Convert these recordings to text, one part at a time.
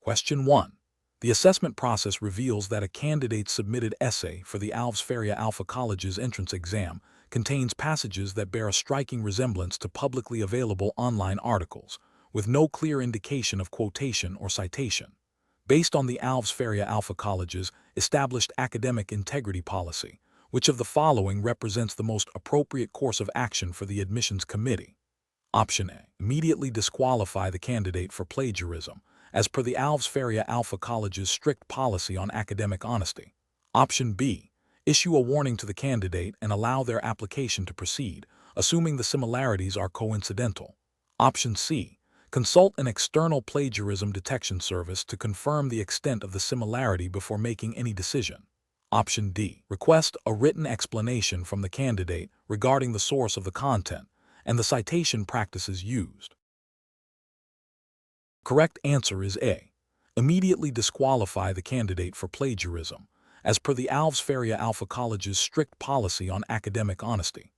Question 1. The assessment process reveals that a candidate's submitted essay for the Alves Faria ALFA College's entrance exam contains passages that bear a striking resemblance to publicly available online articles, with no clear indication of quotation or citation. Based on the Alves Faria ALFA College's established academic integrity policy, which of the following represents the most appropriate course of action for the admissions committee? Option A. Immediately disqualify the candidate for plagiarism, as per the Alves Faria ALFA College's strict policy on academic honesty. Option B. Issue a warning to the candidate and allow their application to proceed, assuming the similarities are coincidental. Option C. Consult an external plagiarism detection service to confirm the extent of the similarity before making any decision. Option D. Request a written explanation from the candidate regarding the source of the content and the citation practices used. Correct answer is A. Immediately disqualify the candidate for plagiarism, as per the Alves Faria ALFA College's strict policy on academic honesty.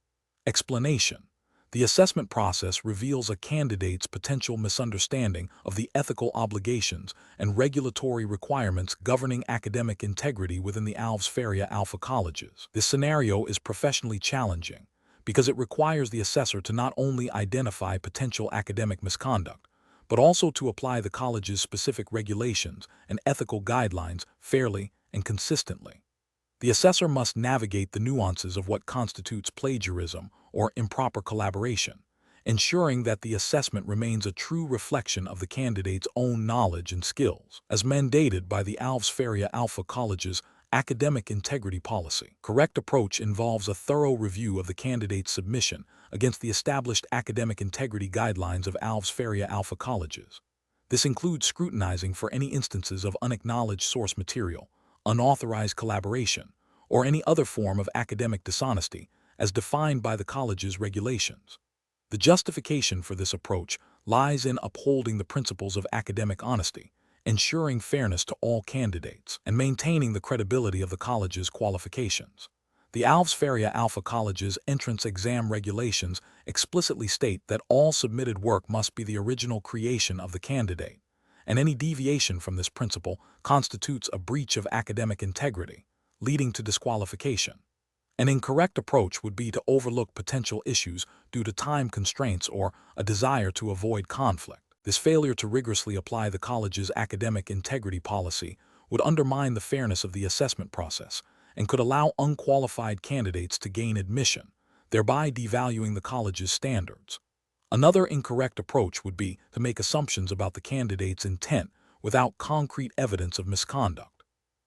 Explanation. The assessment process reveals a candidate's potential misunderstanding of the ethical obligations and regulatory requirements governing academic integrity within the Alves Faria ALFA Colleges. This scenario is professionally challenging because it requires the assessor to not only identify potential academic misconduct, but also to apply the college's specific regulations and ethical guidelines fairly and consistently. The assessor must navigate the nuances of what constitutes plagiarism or improper collaboration, ensuring that the assessment remains a true reflection of the candidate's own knowledge and skills, as mandated by the Alves Faria ALFA College's academic integrity policy. Correct approach involves a thorough review of the candidate's submission against the established academic integrity guidelines of Alves Faria ALFA Colleges. This includes scrutinizing for any instances of unacknowledged source material, unauthorized collaboration, or any other form of academic dishonesty as defined by the college's regulations. The justification for this approach lies in upholding the principles of academic honesty, ensuring fairness to all candidates, and maintaining the credibility of the college's qualifications. The Alves Faria ALFA College's entrance exam regulations explicitly state that all submitted work must be the original creation of the candidate, and any deviation from this principle constitutes a breach of academic integrity, leading to disqualification. An incorrect approach would be to overlook potential issues due to time constraints or a desire to avoid conflict. This failure to rigorously apply the college's academic integrity policy would undermine the fairness of the assessment process and could allow unqualified candidates to gain admission, thereby devaluing the college's standards. Another incorrect approach would be to make assumptions about the candidate's intent without concrete evidence of misconduct.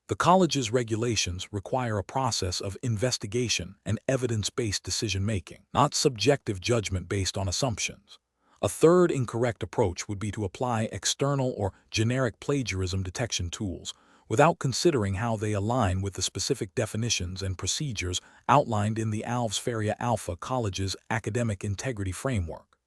The college's regulations require a process of investigation and evidence-based decision-making, not subjective judgment based on assumptions. A third incorrect approach would be to apply external or generic plagiarism detection tools without considering how they align with the specific definitions and procedures outlined in the Alves Faria ALFA College's academic integrity framework.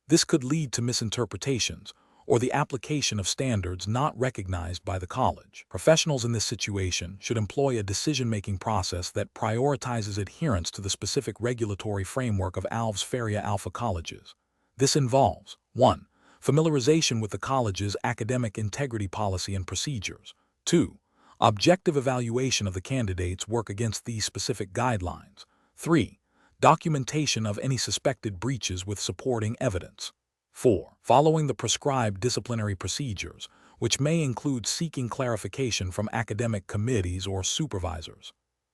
This could lead to misinterpretations or the application of standards not recognized by the college. Professionals in this situation should employ a decision-making process that prioritizes adherence to the specific regulatory framework of Alves Faria ALFA Colleges. This involves 1. Familiarization with the college's academic integrity policy and procedures. 2. Objective evaluation of the candidate's work against these specific guidelines. 3. Documentation of any suspected breaches with supporting evidence. 4. Following the prescribed disciplinary procedures, which may include seeking clarification from academic committees or supervisors.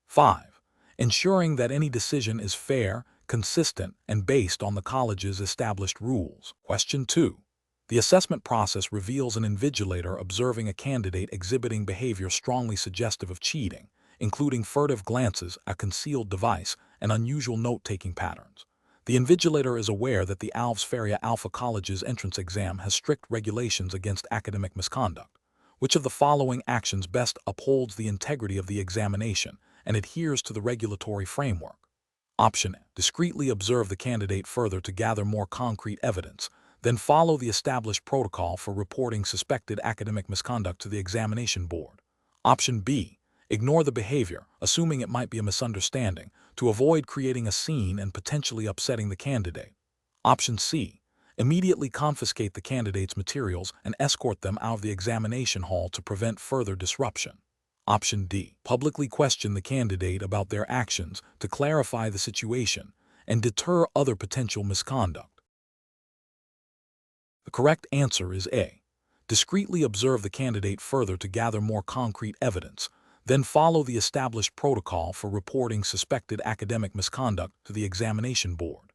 5. Ensuring that any decision is fair, consistent, and based on the college's established rules. Question 2. The assessment process reveals an invigilator observing a candidate exhibiting behavior strongly suggestive of cheating, including furtive glances, a concealed device, and unusual note-taking patterns. The invigilator is aware that the Alves Faria ALFA College's entrance exam has strict regulations against academic misconduct. Which of the following actions best upholds the integrity of the examination and adheres to the regulatory framework? Option A. Discreetly observe the candidate further to gather more concrete evidence, then follow the established protocol for reporting suspected academic misconduct to the examination board. Option B. Ignore the behavior, assuming it might be a misunderstanding, to avoid creating a scene and potentially upsetting the candidate. Option C. Immediately confiscate the candidate's materials and escort them out of the examination hall to prevent further disruption. Option D. Publicly question the candidate about their actions to clarify the situation and deter other potential misconduct. The correct answer is A. Discreetly observe the candidate further to gather more concrete evidence, then follow the established protocol for reporting suspected academic misconduct to the examination board.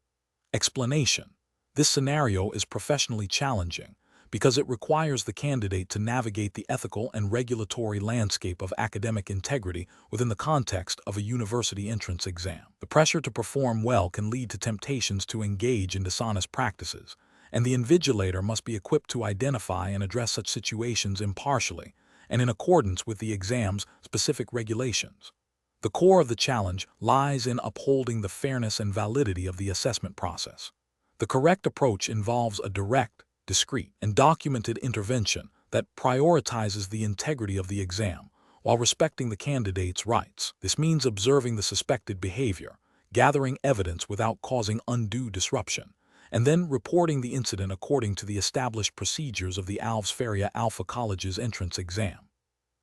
Explanation. This scenario is professionally challenging because it requires the candidate to navigate the ethical and regulatory landscape of academic integrity within the context of a university entrance exam. The pressure to perform well can lead to temptations to engage in dishonest practices, and the invigilator must be equipped to identify and address such situations impartially and in accordance with the exam's specific regulations. The core of the challenge lies in upholding the fairness and validity of the assessment process. The correct approach involves a direct, discreet, and documented intervention that prioritizes the integrity of the exam while respecting the candidate's rights. This means observing the suspected behavior, gathering evidence without causing undue disruption, and then reporting the incident according to the established procedures of the Alves Faria ALFA College's entrance exam.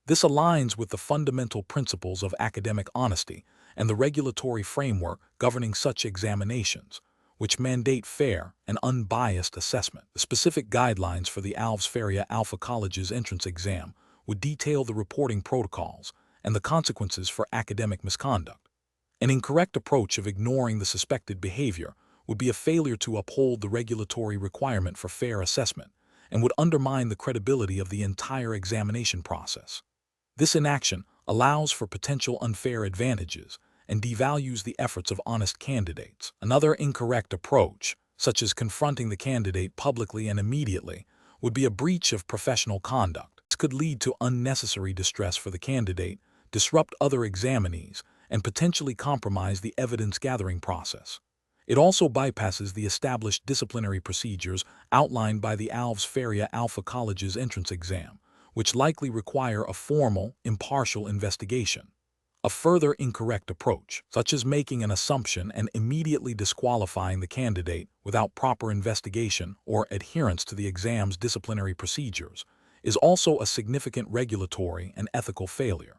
This aligns with the fundamental principles of academic honesty and the regulatory framework governing such examinations, which mandate fair and unbiased assessment. The specific guidelines for the Alves Faria ALFA College's entrance exam would detail the reporting protocols and the consequences for academic misconduct. An incorrect approach of ignoring the suspected behavior would be a failure to uphold the regulatory requirement for fair assessment and would undermine the credibility of the entire examination process. This inaction allows for potential unfair advantages and devalues the efforts of honest candidates. Another incorrect approach, such as confronting the candidate publicly and immediately, would be a breach of professional conduct. This could lead to unnecessary distress for the candidate, disrupt other examinees, and potentially compromise the evidence-gathering process. It also bypasses the established disciplinary procedures outlined by the Alves Faria ALFA College's entrance exam, which likely require a formal, impartial investigation. A further incorrect approach, such as making an assumption and immediately disqualifying the candidate without proper investigation or adherence to the exam's disciplinary procedures, is also a significant regulatory and ethical failure.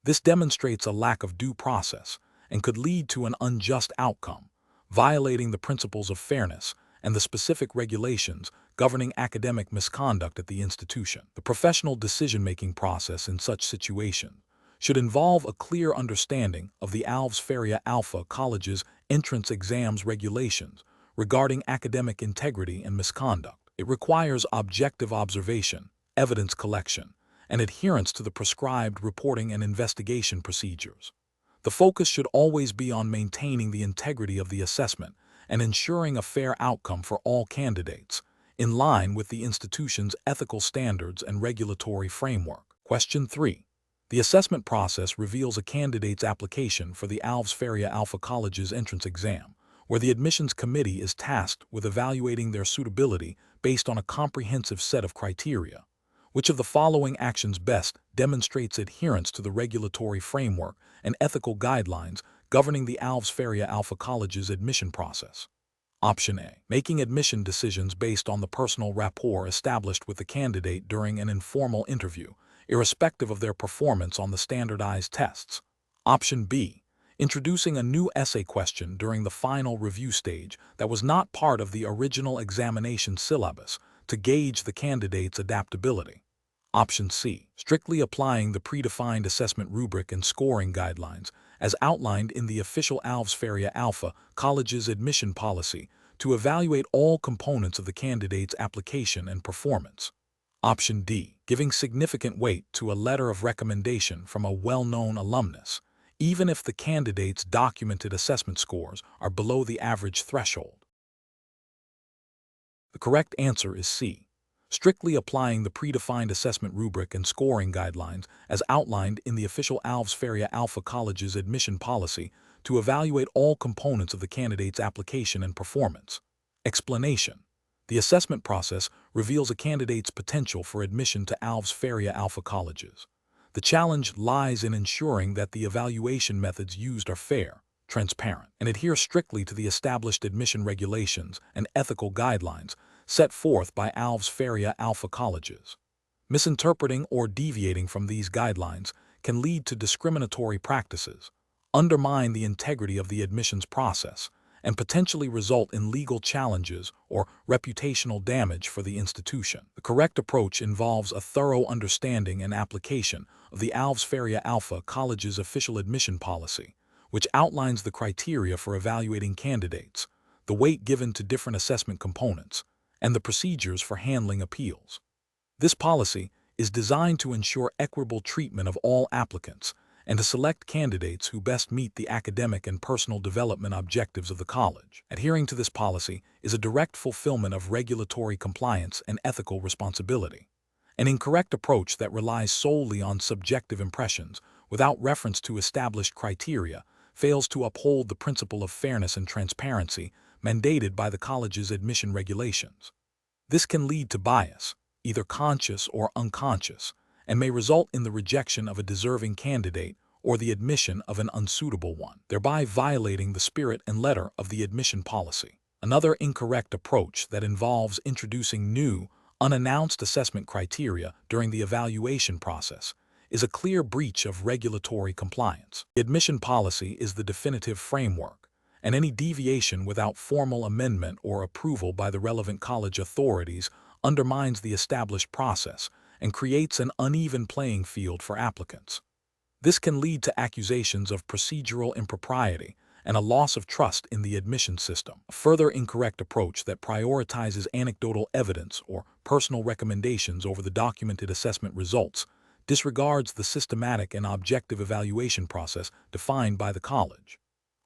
This demonstrates a lack of due process and could lead to an unjust outcome, violating the principles of fairness and the specific regulations governing academic misconduct at the institution. The professional decision-making process in such situations should involve a clear understanding of the Alves Faria ALFA College's entrance exams regulations regarding academic integrity and misconduct. It requires objective observation, evidence collection, and adherence to the prescribed reporting and investigation procedures. The focus should always be on maintaining the integrity of the assessment and ensuring a fair outcome for all candidates, in line with the institution's ethical standards and regulatory framework. Question 3. The assessment process reveals a candidate's application for the Alves Faria ALFA College's entrance exam, where the admissions committee is tasked with evaluating their suitability based on a comprehensive set of criteria. Which of the following actions best demonstrates adherence to the regulatory framework and ethical guidelines governing the Alves Faria ALFA College's admission process? Option A. Making admission decisions based on the personal rapport established with the candidate during an informal interview, irrespective of their performance on the standardized tests. Option B. Introducing a new essay question during the final review stage that was not part of the original examination syllabus to gauge the candidate's adaptability. Option C. Strictly applying the predefined assessment rubric and scoring guidelines as outlined in the official Alves Faria ALFA College's admission policy to evaluate all components of the candidate's application and performance. Option D. Giving significant weight to a letter of recommendation from a well-known alumnus, even if the candidate's documented assessment scores are below the average threshold. The correct answer is C. Strictly applying the predefined assessment rubric and scoring guidelines as outlined in the official Alves Faria ALFA College's admission policy to evaluate all components of the candidate's application and performance. Explanation. The assessment process reveals a candidate's potential for admission to Alves Faria ALFA Colleges. The challenge lies in ensuring that the evaluation methods used are fair, transparent, and adhere strictly to the established admission regulations and ethical guidelines set forth by Alves Faria ALFA colleges. Misinterpreting or deviating from these guidelines can lead to discriminatory practices, undermine the integrity of the admissions process, and potentially result in legal challenges or reputational damage for the institution. The correct approach involves a thorough understanding and application of the Alves Faria ALFA College's official admission policy, which outlines the criteria for evaluating candidates, the weight given to different assessment components, and the procedures for handling appeals. This policy is designed to ensure equitable treatment of all applicants and to select candidates who best meet the academic and personal development objectives of the college. Adhering to this policy is a direct fulfillment of regulatory compliance and ethical responsibility. An incorrect approach that relies solely on subjective impressions without reference to established criteria fails to uphold the principle of fairness and transparency mandated by the college's admission regulations. This can lead to bias, either conscious or unconscious, and may result in the rejection of a deserving candidate or the admission of an unsuitable one, thereby violating the spirit and letter of the admission policy. Another incorrect approach that involves introducing new, unannounced assessment criteria during the evaluation process is a clear breach of regulatory compliance. The admission policy is the definitive framework, and any deviation without formal amendment or approval by the relevant college authorities undermines the established process and creates an uneven playing field for applicants. This can lead to accusations of procedural impropriety and a loss of trust in the admission system. A further incorrect approach that prioritizes anecdotal evidence or personal recommendations over the documented assessment results disregards the systematic and objective evaluation process defined by the college.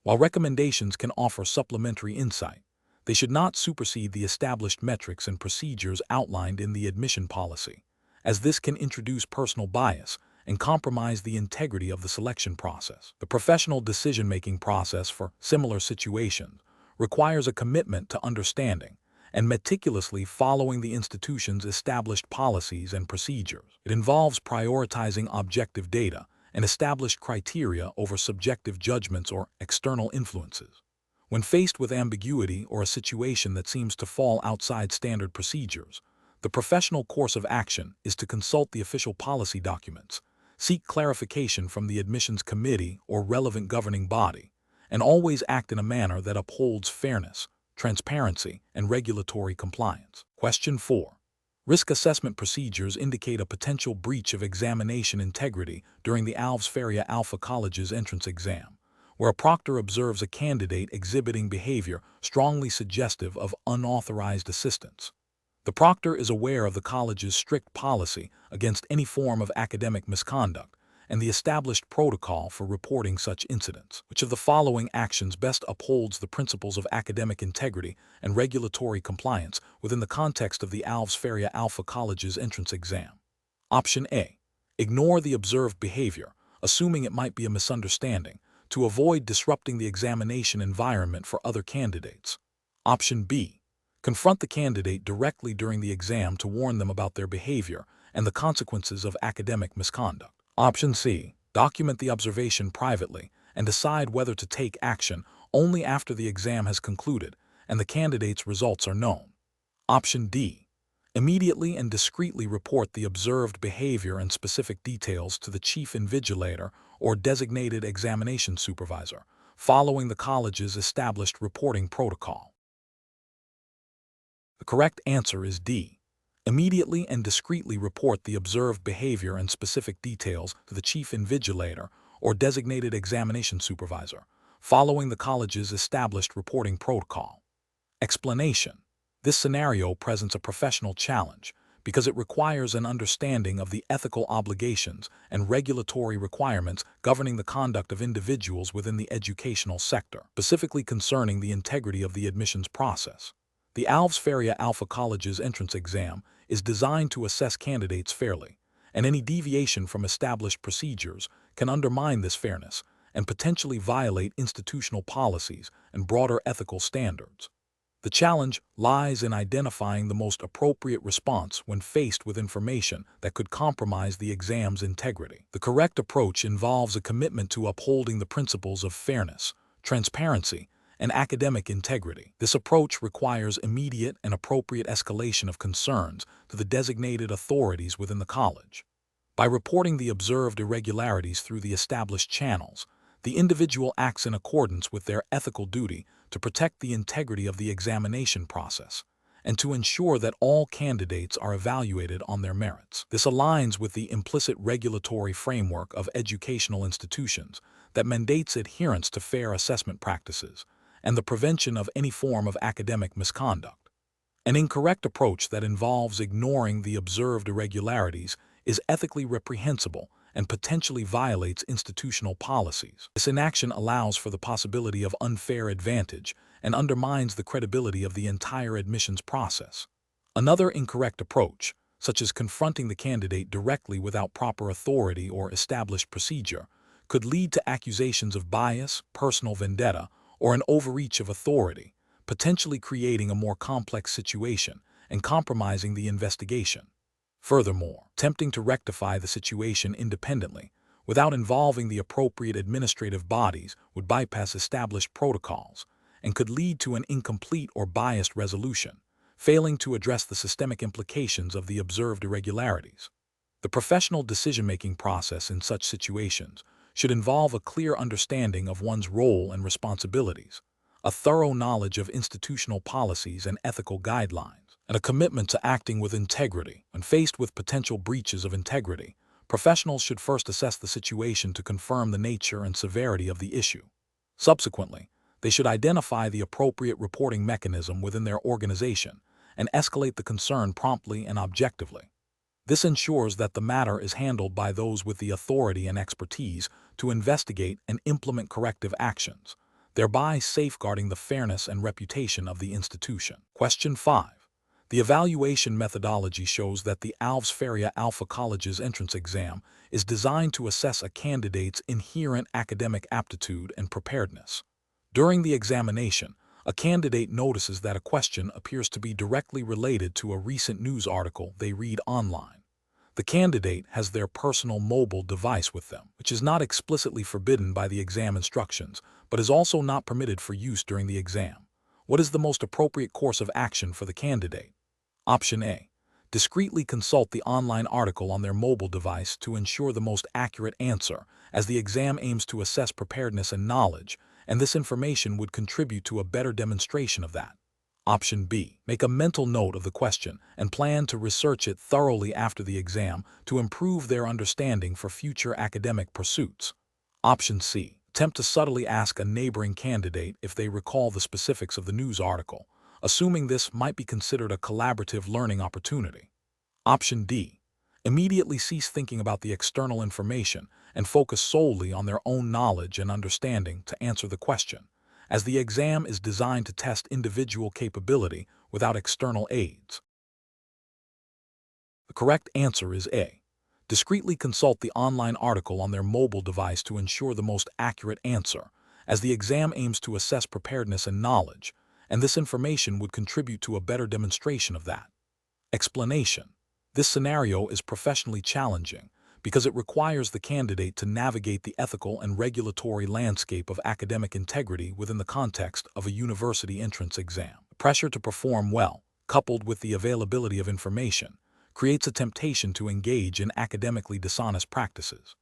While recommendations can offer supplementary insight, they should not supersede the established metrics and procedures outlined in the admission policy, as this can introduce personal bias and compromise the integrity of the selection process. The professional decision-making process for similar situations requires a commitment to understanding and meticulously following the institution's established policies and procedures. It involves prioritizing objective data and established criteria over subjective judgments or external influences. When faced with ambiguity or a situation that seems to fall outside standard procedures, the professional course of action is to consult the official policy documents, seek clarification from the admissions committee or relevant governing body, and always act in a manner that upholds fairness, transparency, and regulatory compliance. Question 4. Risk assessment procedures indicate a potential breach of examination integrity during the Alves Faria ALFA College's entrance exam, where a proctor observes a candidate exhibiting behavior strongly suggestive of unauthorized assistance. The proctor is aware of the college's strict policy against any form of academic misconduct and the established protocol for reporting such incidents. Which of the following actions best upholds the principles of academic integrity and regulatory compliance within the context of the Alves Faria ALFA College's entrance exam? Option A. Ignore the observed behavior, assuming it might be a misunderstanding, to avoid disrupting the examination environment for other candidates. Option B. Confront the candidate directly during the exam to warn them about their behavior and the consequences of academic misconduct. Option C. Document the observation privately and decide whether to take action only after the exam has concluded and the candidate's results are known. Option D. Immediately and discreetly report the observed behavior and specific details to the chief invigilator or designated examination supervisor, following the college's established reporting protocol. The correct answer is D. Immediately and discreetly report the observed behavior and specific details to the chief invigilator or designated examination supervisor, following the college's established reporting protocol. Explanation: this scenario presents a professional challenge because it requires an understanding of the ethical obligations and regulatory requirements governing the conduct of individuals within the educational sector, specifically concerning the integrity of the admissions process. The Alves Faria ALFA College's entrance exam is designed to assess candidates fairly, and any deviation from established procedures can undermine this fairness and potentially violate institutional policies and broader ethical standards. The challenge lies in identifying the most appropriate response when faced with information that could compromise the exam's integrity. The correct approach involves a commitment to upholding the principles of fairness, transparency, and academic integrity. This approach requires immediate and appropriate escalation of concerns to the designated authorities within the college. By reporting the observed irregularities through the established channels, the individual acts in accordance with their ethical duty to protect the integrity of the examination process and to ensure that all candidates are evaluated on their merits. This aligns with the implicit regulatory framework of educational institutions that mandates adherence to fair assessment practices and the prevention of any form of academic misconduct. An incorrect approach that involves ignoring the observed irregularities is ethically reprehensible and potentially violates institutional policies. This inaction allows for the possibility of unfair advantage and undermines the credibility of the entire admissions process. Another incorrect approach, such as confronting the candidate directly without proper authority or established procedure, could lead to accusations of bias, personal vendetta, or an overreach of authority, potentially creating a more complex situation and compromising the investigation. Furthermore, attempting to rectify the situation independently, without involving the appropriate administrative bodies, would bypass established protocols and could lead to an incomplete or biased resolution, failing to address the systemic implications of the observed irregularities. The professional decision-making process in such situations should involve a clear understanding of one's role and responsibilities, a thorough knowledge of institutional policies and ethical guidelines, and a commitment to acting with integrity. When faced with potential breaches of integrity, professionals should first assess the situation to confirm the nature and severity of the issue. Subsequently, they should identify the appropriate reporting mechanism within their organization and escalate the concern promptly and objectively. This ensures that the matter is handled by those with the authority and expertise to investigate and implement corrective actions, thereby safeguarding the fairness and reputation of the institution. Question 5. The evaluation methodology shows that the Faria ALFA College's entrance exam is designed to assess a candidate's inherent academic aptitude and preparedness. During the examination, a candidate notices that a question appears to be directly related to a recent news article they read online. The candidate has their personal mobile device with them, which is not explicitly forbidden by the exam instructions, but is also not permitted for use during the exam. What is the most appropriate course of action for the candidate? Option A. Discreetly consult the online article on their mobile device to ensure the most accurate answer, as the exam aims to assess preparedness and knowledge, and this information would contribute to a better demonstration of that. Option B. Make a mental note of the question and plan to research it thoroughly after the exam to improve their understanding for future academic pursuits. Option C. Attempt to subtly ask a neighboring candidate if they recall the specifics of the news article, assuming this might be considered a collaborative learning opportunity. Option D. Immediately cease thinking about the external information and focus solely on their own knowledge and understanding to answer the question, as the exam is designed to test individual capability without external aids. The correct answer is A. Discreetly consult the online article on their mobile device to ensure the most accurate answer, as the exam aims to assess preparedness and knowledge, and this information would contribute to a better demonstration of that. Explanation. This scenario is professionally challenging because it requires the candidate to navigate the ethical and regulatory landscape of academic integrity within the context of a university entrance exam. The pressure to perform well, coupled with the availability of information, creates a temptation to engage in academically dishonest practices.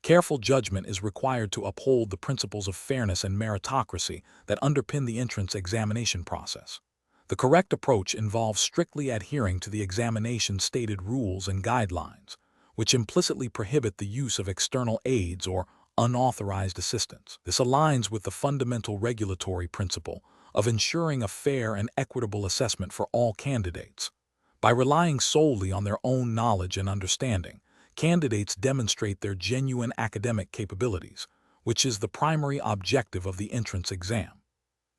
Careful judgment is required to uphold the principles of fairness and meritocracy that underpin the entrance examination process. The correct approach involves strictly adhering to the examination's stated rules and guidelines, which implicitly prohibit the use of external aids or unauthorized assistance. This aligns with the fundamental regulatory principle of ensuring a fair and equitable assessment for all candidates. By relying solely on their own knowledge and understanding, candidates demonstrate their genuine academic capabilities, which is the primary objective of the entrance exam.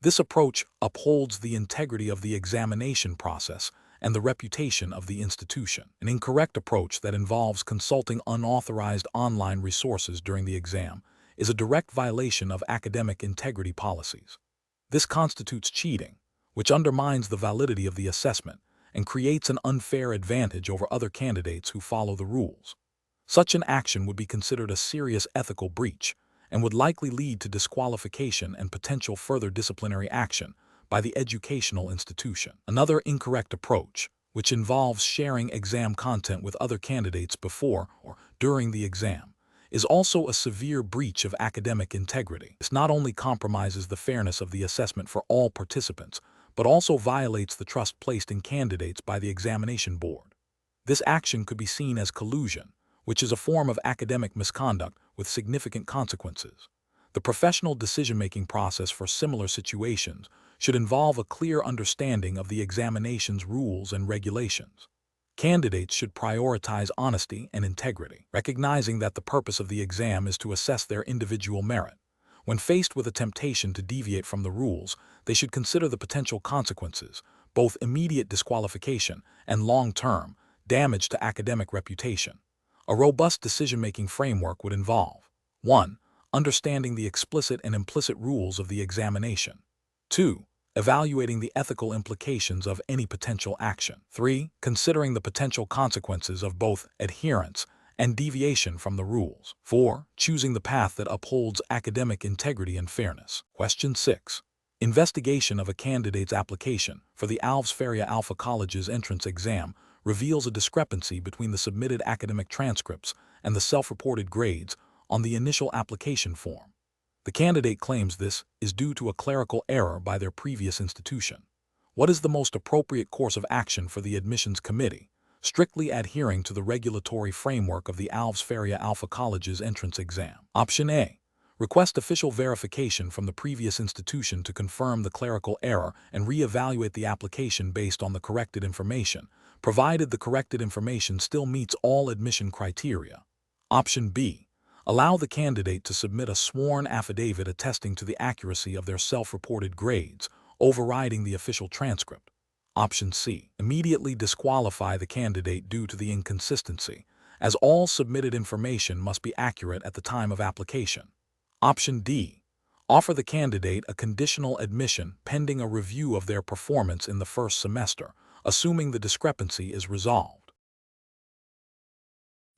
This approach upholds the integrity of the examination process and the reputation of the institution. An incorrect approach that involves consulting unauthorized online resources during the exam is a direct violation of academic integrity policies. This constitutes cheating, which undermines the validity of the assessment and creates an unfair advantage over other candidates who follow the rules. Such an action would be considered a serious ethical breach and would likely lead to disqualification and potential further disciplinary action by the educational institution. Another incorrect approach, which involves sharing exam content with other candidates before or during the exam, is also a severe breach of academic integrity. This not only compromises the fairness of the assessment for all participants, but also violates the trust placed in candidates by the examination board. This action could be seen as collusion, which is a form of academic misconduct with significant consequences. The professional decision-making process for similar situations should involve a clear understanding of the examination's rules and regulations. Candidates should prioritize honesty and integrity, recognizing that the purpose of the exam is to assess their individual merit. When faced with a temptation to deviate from the rules, they should consider the potential consequences, both immediate disqualification and long-term damage to academic reputation. A robust decision-making framework would involve 1. Understanding the explicit and implicit rules of the examination. 2. Evaluating the ethical implications of any potential action. 3. Considering the potential consequences of both adherence and deviation from the rules. 4. Choosing the path that upholds academic integrity and fairness. Question 6. Investigation of a candidate's application for the Alves Faria ALFA College's entrance exam reveals a discrepancy between the submitted academic transcripts and the self-reported grades on the initial application form. The candidate claims this is due to a clerical error by their previous institution. What is the most appropriate course of action for the admissions committee, strictly adhering to the regulatory framework of the Alves Faria ALFA College's entrance exam? Option A. Request official verification from the previous institution to confirm the clerical error and re-evaluate the application based on the corrected information, provided the corrected information still meets all admission criteria. Option B. Allow the candidate to submit a sworn affidavit attesting to the accuracy of their self-reported grades, overriding the official transcript. Option C. Immediately disqualify the candidate due to the inconsistency, as all submitted information must be accurate at the time of application. Option D. Offer the candidate a conditional admission pending a review of their performance in the first semester, assuming the discrepancy is resolved.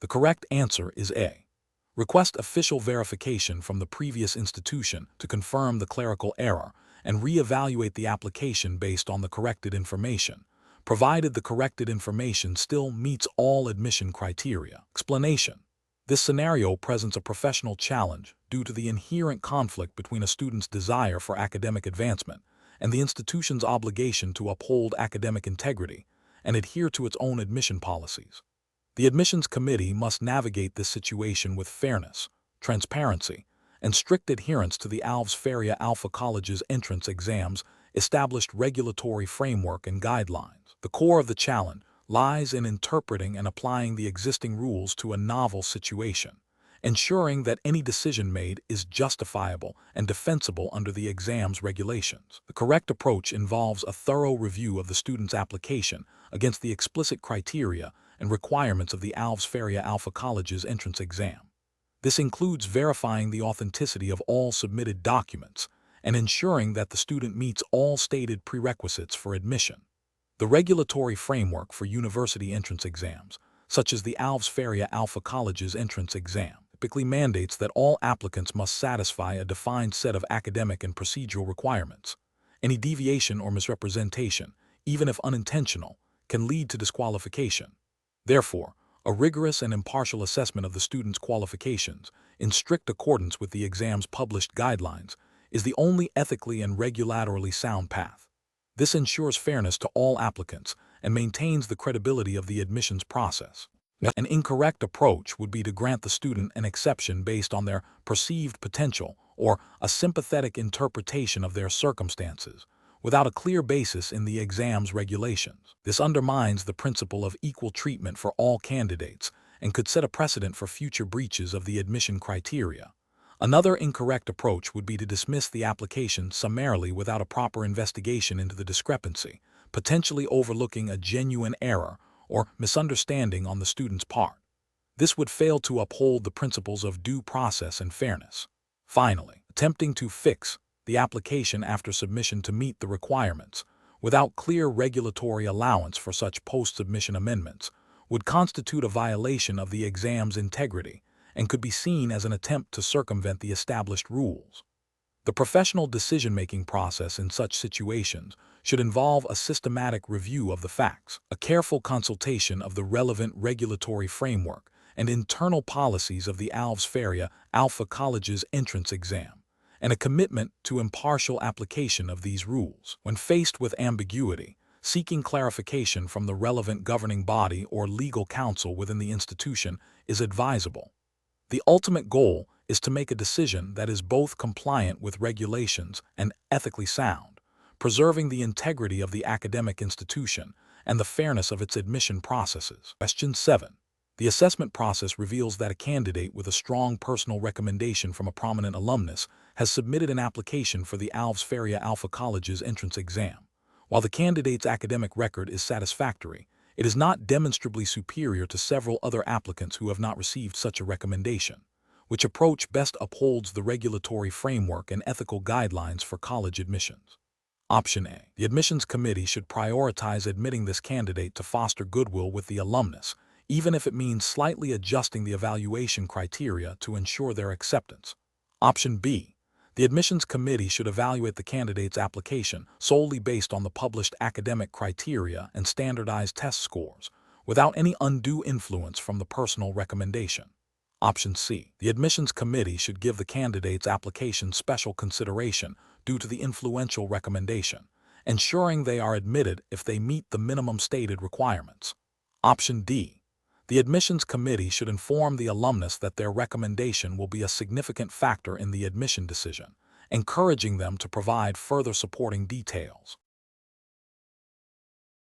The correct answer is A. Request official verification from the previous institution to confirm the clerical error and re-evaluate the application based on the corrected information, provided the corrected information still meets all admission criteria. Explanation. This scenario presents a professional challenge due to the inherent conflict between a student's desire for academic advancement and the institution's obligation to uphold academic integrity and adhere to its own admission policies. The admissions committee must navigate this situation with fairness, transparency, and strict adherence to the Alves Faria ALFA College's entrance exams' established regulatory framework and guidelines. The core of the challenge lies in interpreting and applying the existing rules to a novel situation, ensuring that any decision made is justifiable and defensible under the exam's regulations. The correct approach involves a thorough review of the student's application against the explicit criteria and requirements of the Alves Faria ALFA College's entrance exam. This includes verifying the authenticity of all submitted documents and ensuring that the student meets all stated prerequisites for admission. The regulatory framework for university entrance exams, such as the Alves Faria ALFA College's entrance exam, typically mandates that all applicants must satisfy a defined set of academic and procedural requirements. Any deviation or misrepresentation, even if unintentional, can lead to disqualification. Therefore, a rigorous and impartial assessment of the student's qualifications, in strict accordance with the exam's published guidelines, is the only ethically and regulatorily sound path. This ensures fairness to all applicants and maintains the credibility of the admissions process. An incorrect approach would be to grant the student an exception based on their perceived potential or a sympathetic interpretation of their circumstances, without a clear basis in the exam's regulations. This undermines the principle of equal treatment for all candidates and could set a precedent for future breaches of the admission criteria. Another incorrect approach would be to dismiss the application summarily without a proper investigation into the discrepancy, potentially overlooking a genuine error or misunderstanding on the student's part. This would fail to uphold the principles of due process and fairness. Finally, attempting to fix the application after submission to meet the requirements, without clear regulatory allowance for such post-submission amendments, would constitute a violation of the exam's integrity and could be seen as an attempt to circumvent the established rules. The professional decision-making process in such situations should involve a systematic review of the facts, a careful consultation of the relevant regulatory framework, and internal policies of the Alves Faria ALFA College's entrance exam, and a commitment to impartial application of these rules. When faced with ambiguity, seeking clarification from the relevant governing body or legal counsel within the institution is advisable. The ultimate goal is to make a decision that is both compliant with regulations and ethically sound, preserving the integrity of the academic institution and the fairness of its admission processes. Question 7. The assessment process reveals that a candidate with a strong personal recommendation from a prominent alumnus has submitted an application for the Alves Faria ALFA College's entrance exam. While the candidate's academic record is satisfactory, it is not demonstrably superior to several other applicants who have not received such a recommendation. Which approach best upholds the regulatory framework and ethical guidelines for college admissions? Option A. The admissions committee should prioritize admitting this candidate to foster goodwill with the alumnus, even if it means slightly adjusting the evaluation criteria to ensure their acceptance. Option B. The admissions committee should evaluate the candidate's application solely based on the published academic criteria and standardized test scores, without any undue influence from the personal recommendation. Option C. The admissions committee should give the candidate's application special consideration due to the influential recommendation, ensuring they are admitted if they meet the minimum stated requirements. Option D. The admissions committee should inform the alumnus that their recommendation will be a significant factor in the admission decision, encouraging them to provide further supporting details.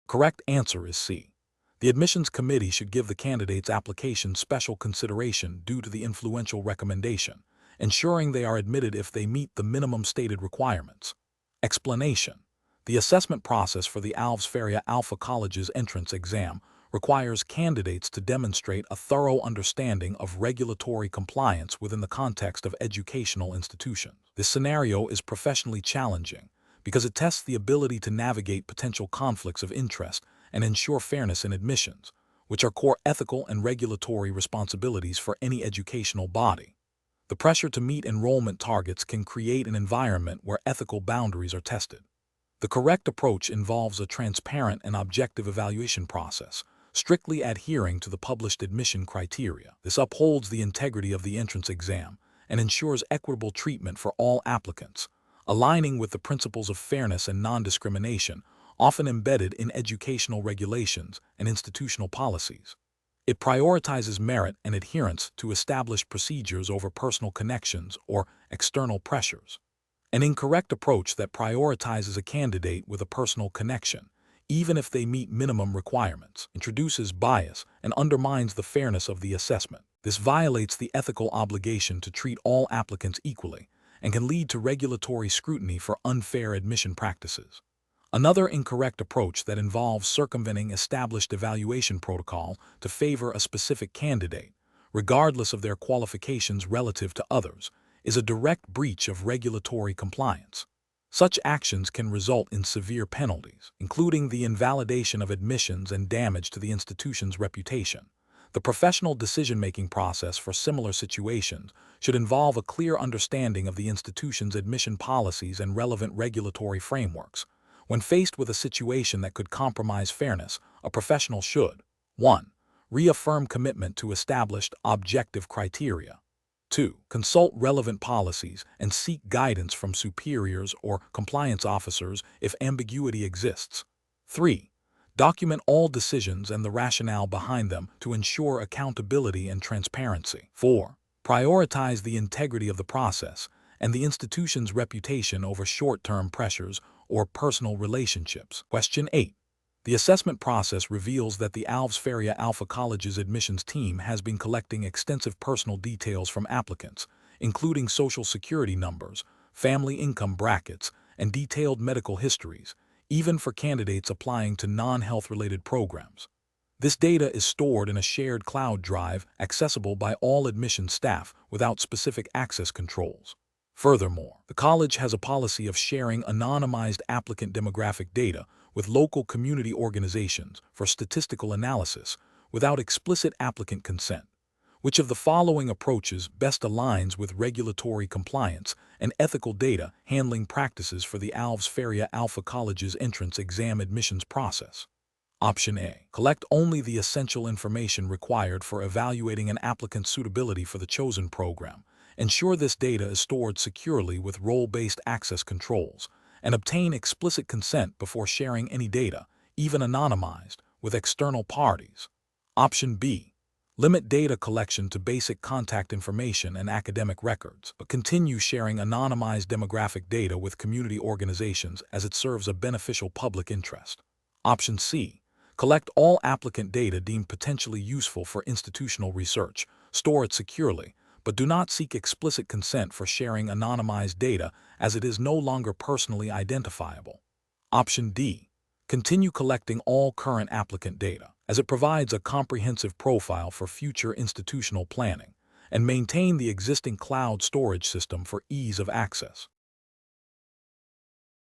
Correct answer is C. The admissions committee should give the candidate's application special consideration due to the influential recommendation, ensuring they are admitted if they meet the minimum stated requirements. Explanation. The assessment process for the Alves Faria ALFA College's entrance exam requires candidates to demonstrate a thorough understanding of regulatory compliance within the context of educational institutions. This scenario is professionally challenging because it tests the ability to navigate potential conflicts of interest and ensure fairness in admissions, which are core ethical and regulatory responsibilities for any educational body. The pressure to meet enrollment targets can create an environment where ethical boundaries are tested. The correct approach involves a transparent and objective evaluation process, strictly adhering to the published admission criteria. This upholds the integrity of the entrance exam and ensures equitable treatment for all applicants, aligning with the principles of fairness and non-discrimination often embedded in educational regulations and institutional policies. It prioritizes merit and adherence to established procedures over personal connections or external pressures. An incorrect approach that prioritizes a candidate with a personal connection, even if they meet minimum requirements, introduces bias and undermines the fairness of the assessment. This violates the ethical obligation to treat all applicants equally and can lead to regulatory scrutiny for unfair admission practices. Another incorrect approach that involves circumventing established evaluation protocol to favor a specific candidate, regardless of their qualifications relative to others, is a direct breach of regulatory compliance. Such actions can result in severe penalties, including the invalidation of admissions and damage to the institution's reputation. The professional decision-making process for similar situations should involve a clear understanding of the institution's admission policies and relevant regulatory frameworks. When faced with a situation that could compromise fairness, a professional should 1. Reaffirm commitment to established, objective criteria. 2. Consult relevant policies and seek guidance from superiors or compliance officers if ambiguity exists. 3. Document all decisions and the rationale behind them to ensure accountability and transparency. 4. Prioritize the integrity of the process and the institution's reputation over short-term pressures or personal relationships. Question 8. The assessment process reveals that the Alves Faria ALFA College's admissions team has been collecting extensive personal details from applicants, including social security numbers, family income brackets, and detailed medical histories, even for candidates applying to non-health-related programs. This data is stored in a shared cloud drive accessible by all admissions staff without specific access controls. Furthermore, the college has a policy of sharing anonymized applicant demographic data with local community organizations for statistical analysis without explicit applicant consent, Which of the following approaches best aligns with regulatory compliance and ethical data handling practices for the Alves Faria ALFA College's entrance exam admissions process? Option A. Collect only the essential information required for evaluating an applicant's suitability for the chosen program. Ensure this data is stored securely with role-based access controls, and obtain explicit consent before sharing any data, even anonymized, with external parties. Option B. Limit data collection to basic contact information and academic records, but continue sharing anonymized demographic data with community organizations as it serves a beneficial public interest. Option C. Collect all applicant data deemed potentially useful for institutional research, store it securely, but do not seek explicit consent for sharing anonymized data as it is no longer personally identifiable. Option D. Continue collecting all current applicant data, as it provides a comprehensive profile for future institutional planning, and maintain the existing cloud storage system for ease of access.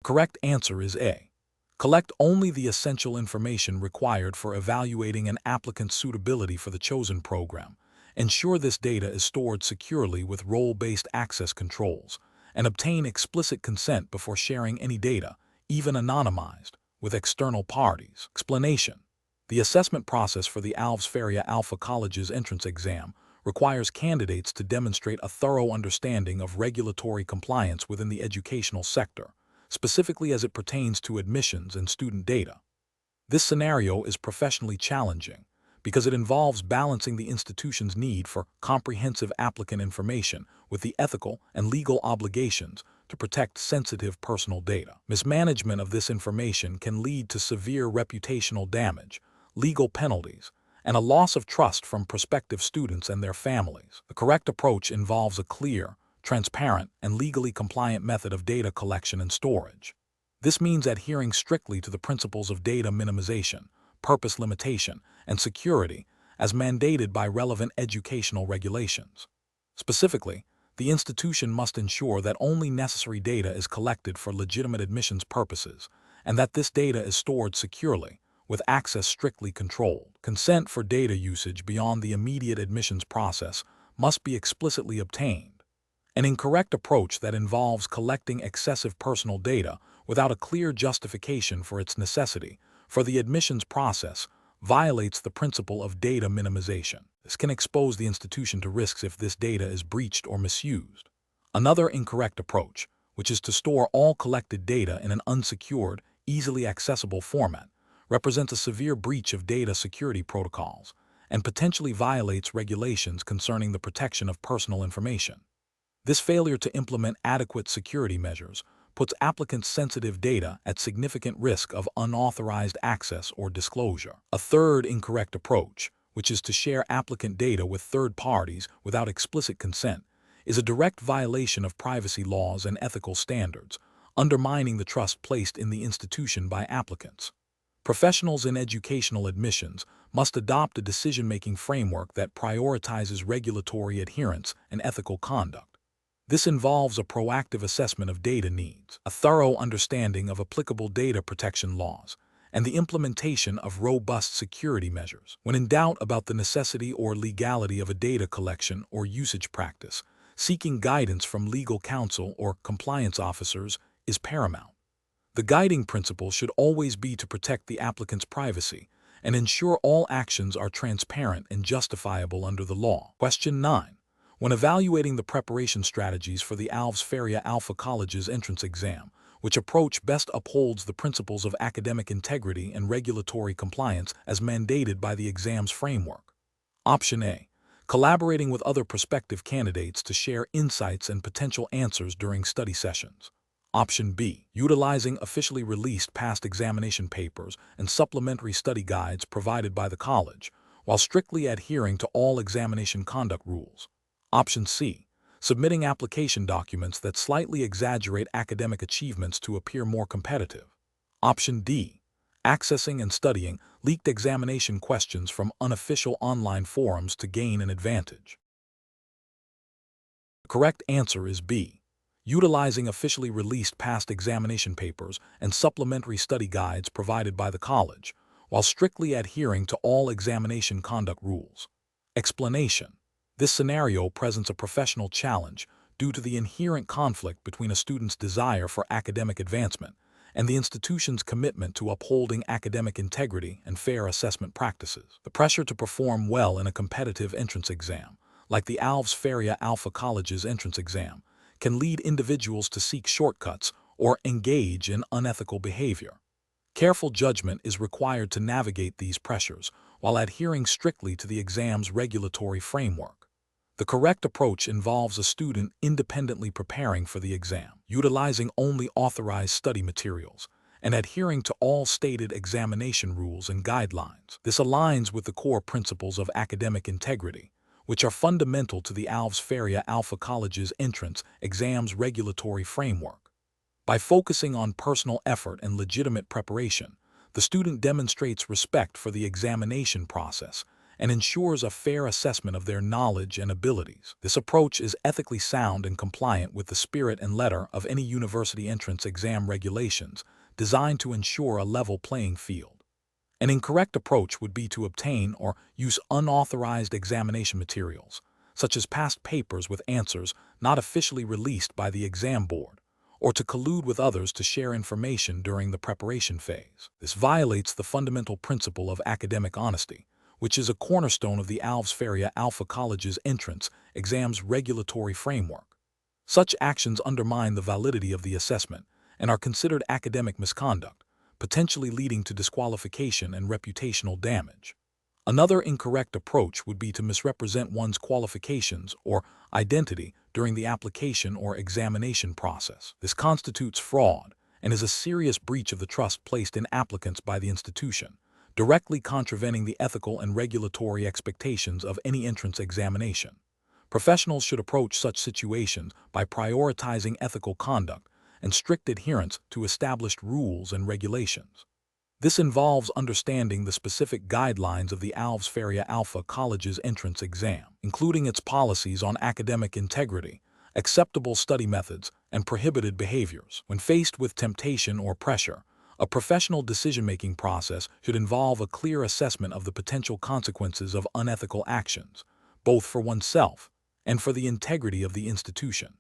Correct answer is A. Collect only the essential information required for evaluating an applicant's suitability for the chosen program. Ensure this data is stored securely with role-based access controls, and obtain explicit consent before sharing any data, even anonymized, with external parties. Explanation. The assessment process for the Alves Faria ALFA College's entrance exam requires candidates to demonstrate a thorough understanding of regulatory compliance within the educational sector, specifically as it pertains to admissions and student data. This scenario is professionally challenging because it involves balancing the institution's need for comprehensive applicant information with the ethical and legal obligations to protect sensitive personal data. Mismanagement of this information can lead to severe reputational damage, legal penalties, and a loss of trust from prospective students and their families. The correct approach involves a clear, transparent, and legally compliant method of data collection and storage. This means adhering strictly to the principles of data minimization, purpose limitation, and security as mandated by relevant educational regulations. Specifically, the institution must ensure that only necessary data is collected for legitimate admissions purposes, and that this data is stored securely, with access strictly controlled. Consent for data usage beyond the immediate admissions process must be explicitly obtained. An incorrect approach that involves collecting excessive personal data without a clear justification for its necessity for the admissions process violates the principle of data minimization. This can expose the institution to risks if this data is breached or misused. Another incorrect approach, which is to store all collected data in an unsecured, easily accessible format, represents a severe breach of data security protocols and potentially violates regulations concerning the protection of personal information. This failure to implement adequate security measures puts applicants' sensitive data at significant risk of unauthorized access or disclosure. A third incorrect approach, which is to share applicant data with third parties without explicit consent, is a direct violation of privacy laws and ethical standards, undermining the trust placed in the institution by applicants. Professionals in educational admissions must adopt a decision-making framework that prioritizes regulatory adherence and ethical conduct. This involves a proactive assessment of data needs, a thorough understanding of applicable data protection laws, and the implementation of robust security measures. When in doubt about the necessity or legality of a data collection or usage practice, seeking guidance from legal counsel or compliance officers is paramount. The guiding principle should always be to protect the applicant's privacy and ensure all actions are transparent and justifiable under the law. Question 9. When evaluating the preparation strategies for the Alves Faria ALFA College's entrance exam, which approach best upholds the principles of academic integrity and regulatory compliance as mandated by the exam's framework? Option A. Collaborating with other prospective candidates to share insights and potential answers during study sessions. Option B. Utilizing officially released past examination papers and supplementary study guides provided by the college, while strictly adhering to all examination conduct rules. Option C. Submitting application documents that slightly exaggerate academic achievements to appear more competitive. Option D. Accessing and studying leaked examination questions from unofficial online forums to gain an advantage. The correct answer is B. Utilizing officially released past examination papers and supplementary study guides provided by the college, while strictly adhering to all examination conduct rules. Explanation. This scenario presents a professional challenge due to the inherent conflict between a student's desire for academic advancement and the institution's commitment to upholding academic integrity and fair assessment practices. The pressure to perform well in a competitive entrance exam, like the Alves Faria ALFA College's entrance exam, can lead individuals to seek shortcuts or engage in unethical behavior. Careful judgment is required to navigate these pressures while adhering strictly to the exam's regulatory framework. The correct approach involves a student independently preparing for the exam, utilizing only authorized study materials, and adhering to all stated examination rules and guidelines. This aligns with the core principles of academic integrity, which are fundamental to the Alves Faria ALFA College's entrance exam's regulatory framework. By focusing on personal effort and legitimate preparation, the student demonstrates respect for the examination process and ensures a fair assessment of their knowledge and abilities. This approach is ethically sound and compliant with the spirit and letter of any university entrance exam regulations designed to ensure a level playing field. An incorrect approach would be to obtain or use unauthorized examination materials, such as past papers with answers not officially released by the exam board, or to collude with others to share information during the preparation phase. This violates the fundamental principle of academic honesty, which is a cornerstone of the Alves Faria ALFA College's entrance exam's regulatory framework. Such actions undermine the validity of the assessment and are considered academic misconduct, potentially leading to disqualification and reputational damage. Another incorrect approach would be to misrepresent one's qualifications or identity during the application or examination process. This constitutes fraud and is a serious breach of the trust placed in applicants by the institution, directly contravening the ethical and regulatory expectations of any entrance examination. Professionals should approach such situations by prioritizing ethical conduct and strict adherence to established rules and regulations. This involves understanding the specific guidelines of the Alves Faria ALFA College's entrance exam, including its policies on academic integrity, acceptable study methods, and prohibited behaviors. When faced with temptation or pressure, a professional decision-making process should involve a clear assessment of the potential consequences of unethical actions, both for oneself and for the integrity of the institution.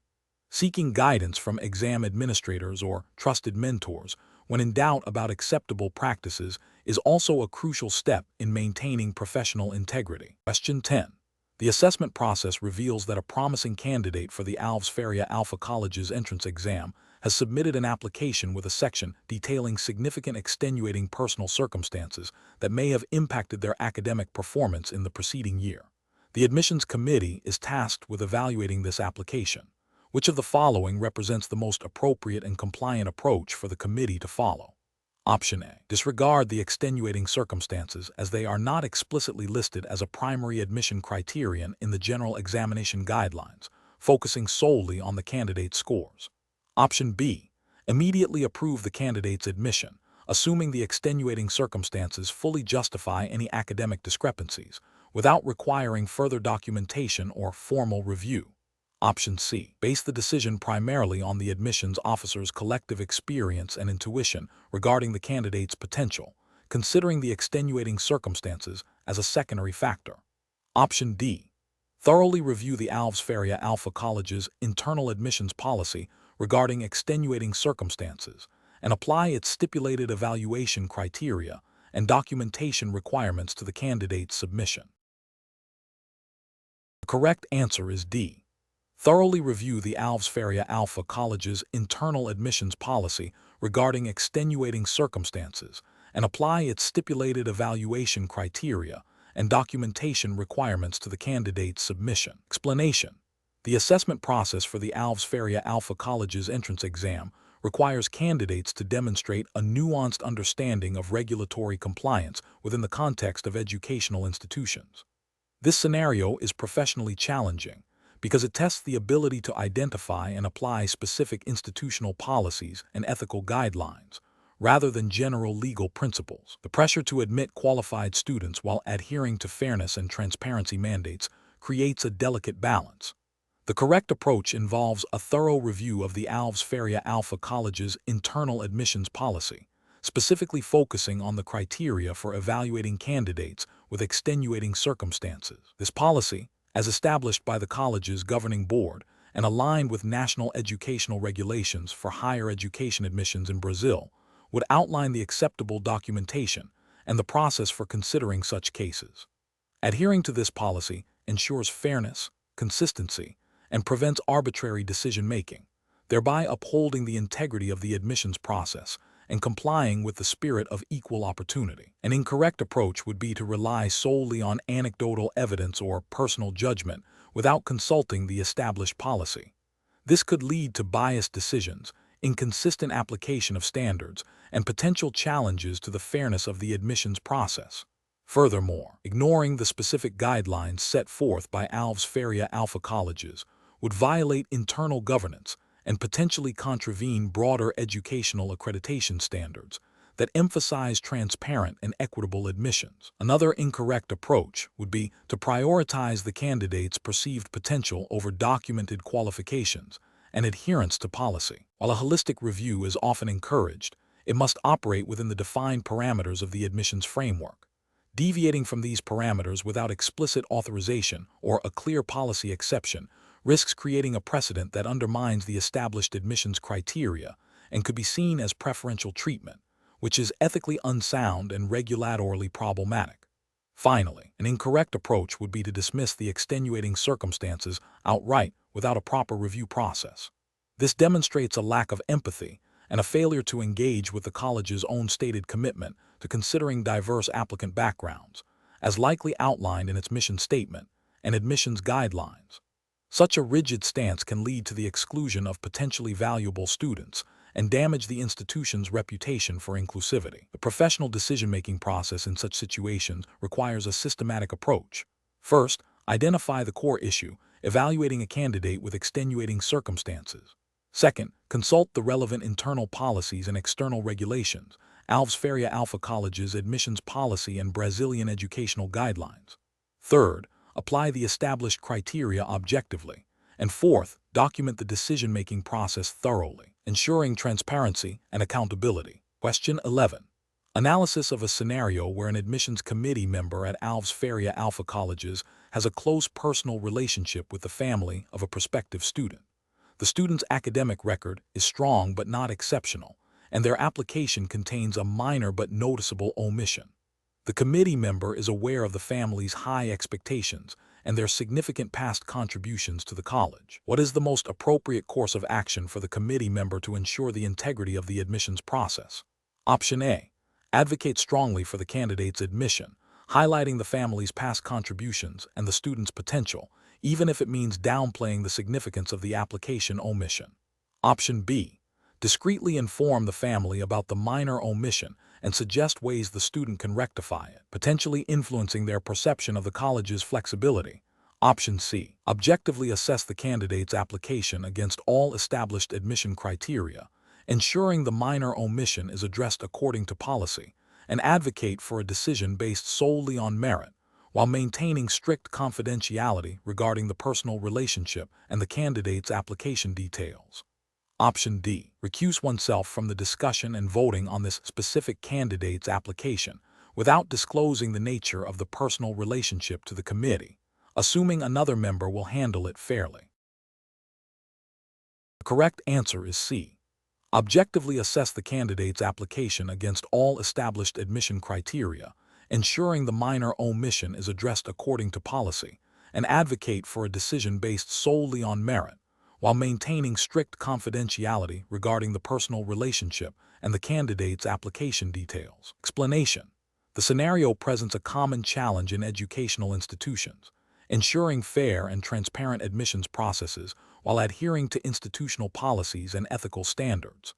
Seeking guidance from exam administrators or trusted mentors when in doubt about acceptable practices is also a crucial step in maintaining professional integrity. Question 10. The assessment process reveals that a promising candidate for the Alves Faria ALFA College's entrance exam has submitted an application with a section detailing significant extenuating personal circumstances that may have impacted their academic performance in the preceding year. The admissions committee is tasked with evaluating this application. Which of the following represents the most appropriate and compliant approach for the committee to follow? Option A. Disregard the extenuating circumstances as they are not explicitly listed as a primary admission criterion in the general examination guidelines, focusing solely on the candidate's scores. Option B. Immediately approve the candidate's admission, assuming the extenuating circumstances fully justify any academic discrepancies, without requiring further documentation or formal review. Option C. Base the decision primarily on the admissions officer's collective experience and intuition regarding the candidate's potential, considering the extenuating circumstances as a secondary factor. Option D. Thoroughly review the Alves Faria ALFA College's internal admissions policy regarding extenuating circumstances and apply its stipulated evaluation criteria and documentation requirements to the candidate's submission. The correct answer is D. Thoroughly review the Alves Faria ALFA College's internal admissions policy regarding extenuating circumstances and apply its stipulated evaluation criteria and documentation requirements to the candidate's submission. Explanation. The assessment process for the Alves Faria ALFA College's entrance exam requires candidates to demonstrate a nuanced understanding of regulatory compliance within the context of educational institutions. This scenario is professionally challenging because it tests the ability to identify and apply specific institutional policies and ethical guidelines, rather than general legal principles. The pressure to admit qualified students while adhering to fairness and transparency mandates creates a delicate balance. The correct approach involves a thorough review of the Alves Faria ALFA College's internal admissions policy, specifically focusing on the criteria for evaluating candidates with extenuating circumstances. This policy, as established by the college's governing board and aligned with national educational regulations for higher education admissions in Brazil, would outline the acceptable documentation and the process for considering such cases. Adhering to this policy ensures fairness, consistency, and prevents arbitrary decision-making, thereby upholding the integrity of the admissions process and complying with the spirit of equal opportunity. An incorrect approach would be to rely solely on anecdotal evidence or personal judgment without consulting the established policy. This could lead to biased decisions, inconsistent application of standards, and potential challenges to the fairness of the admissions process. Furthermore, ignoring the specific guidelines set forth by Alves Faria ALFA colleges would violate internal governance and potentially contravene broader educational accreditation standards that emphasize transparent and equitable admissions. Another incorrect approach would be to prioritize the candidate's perceived potential over documented qualifications and adherence to policy. While a holistic review is often encouraged, it must operate within the defined parameters of the admissions framework. Deviating from these parameters without explicit authorization or a clear policy exception risks creating a precedent that undermines the established admissions criteria and could be seen as preferential treatment, which is ethically unsound and regulatorily problematic. Finally, an incorrect approach would be to dismiss the extenuating circumstances outright without a proper review process. This demonstrates a lack of empathy and a failure to engage with the college's own stated commitment to considering diverse applicant backgrounds, as likely outlined in its mission statement and admissions guidelines. Such a rigid stance can lead to the exclusion of potentially valuable students and damage the institution's reputation for inclusivity. The professional decision-making process in such situations requires a systematic approach. First, identify the core issue, evaluating a candidate with extenuating circumstances. Second, consult the relevant internal policies and external regulations, Alves Faria ALFA College's admissions policy and Brazilian educational guidelines. Third, apply the established criteria objectively. And fourth, document the decision-making process thoroughly, ensuring transparency and accountability. Question 11. Analysis of a scenario where an admissions committee member at Alves Faria ALFA Colleges has a close personal relationship with the family of a prospective student. The student's academic record is strong but not exceptional, and their application contains a minor but noticeable omission. The committee member is aware of the family's high expectations and their significant past contributions to the college. What is the most appropriate course of action for the committee member to ensure the integrity of the admissions process? Option A. Advocate strongly for the candidate's admission, highlighting the family's past contributions and the student's potential, even if it means downplaying the significance of the application omission. Option B. Discreetly inform the family about the minor omission and suggest ways the student can rectify it, potentially influencing their perception of the college's flexibility. Option C. Objectively assess the candidate's application against all established admission criteria, ensuring the minor omission is addressed according to policy, and advocate for a decision based solely on merit, while maintaining strict confidentiality regarding the personal relationship and the candidate's application details. Option D. Recuse oneself from the discussion and voting on this specific candidate's application without disclosing the nature of the personal relationship to the committee, assuming another member will handle it fairly. The correct answer is C. Objectively assess the candidate's application against all established admission criteria, ensuring the minor omission is addressed according to policy, and advocate for a decision based solely on merit, while maintaining strict confidentiality regarding the personal relationship and the candidate's application details. Explanation. The scenario presents a common challenge in educational institutions, ensuring fair and transparent admissions processes while adhering to institutional policies and ethical standards.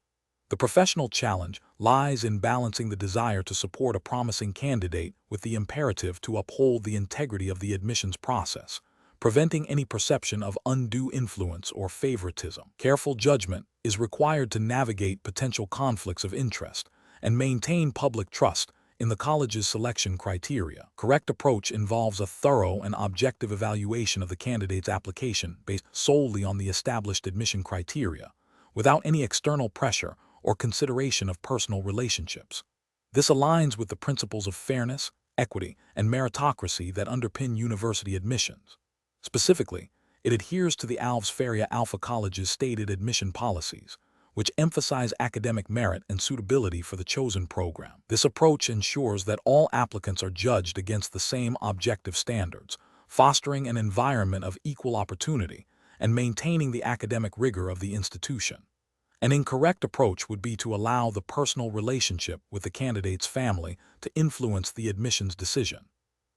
The professional challenge lies in balancing the desire to support a promising candidate with the imperative to uphold the integrity of the admissions process, preventing any perception of undue influence or favoritism. Careful judgment is required to navigate potential conflicts of interest and maintain public trust in the college's selection criteria. Correct approach involves a thorough and objective evaluation of the candidate's application based solely on the established admission criteria, without any external pressure or consideration of personal relationships. This aligns with the principles of fairness, equity, and meritocracy that underpin university admissions. Specifically, it adheres to the Alves Faria ALFA College's stated admission policies, which emphasize academic merit and suitability for the chosen program. This approach ensures that all applicants are judged against the same objective standards, fostering an environment of equal opportunity and maintaining the academic rigor of the institution. An incorrect approach would be to allow the personal relationship with the candidate's family to influence the admissions decision.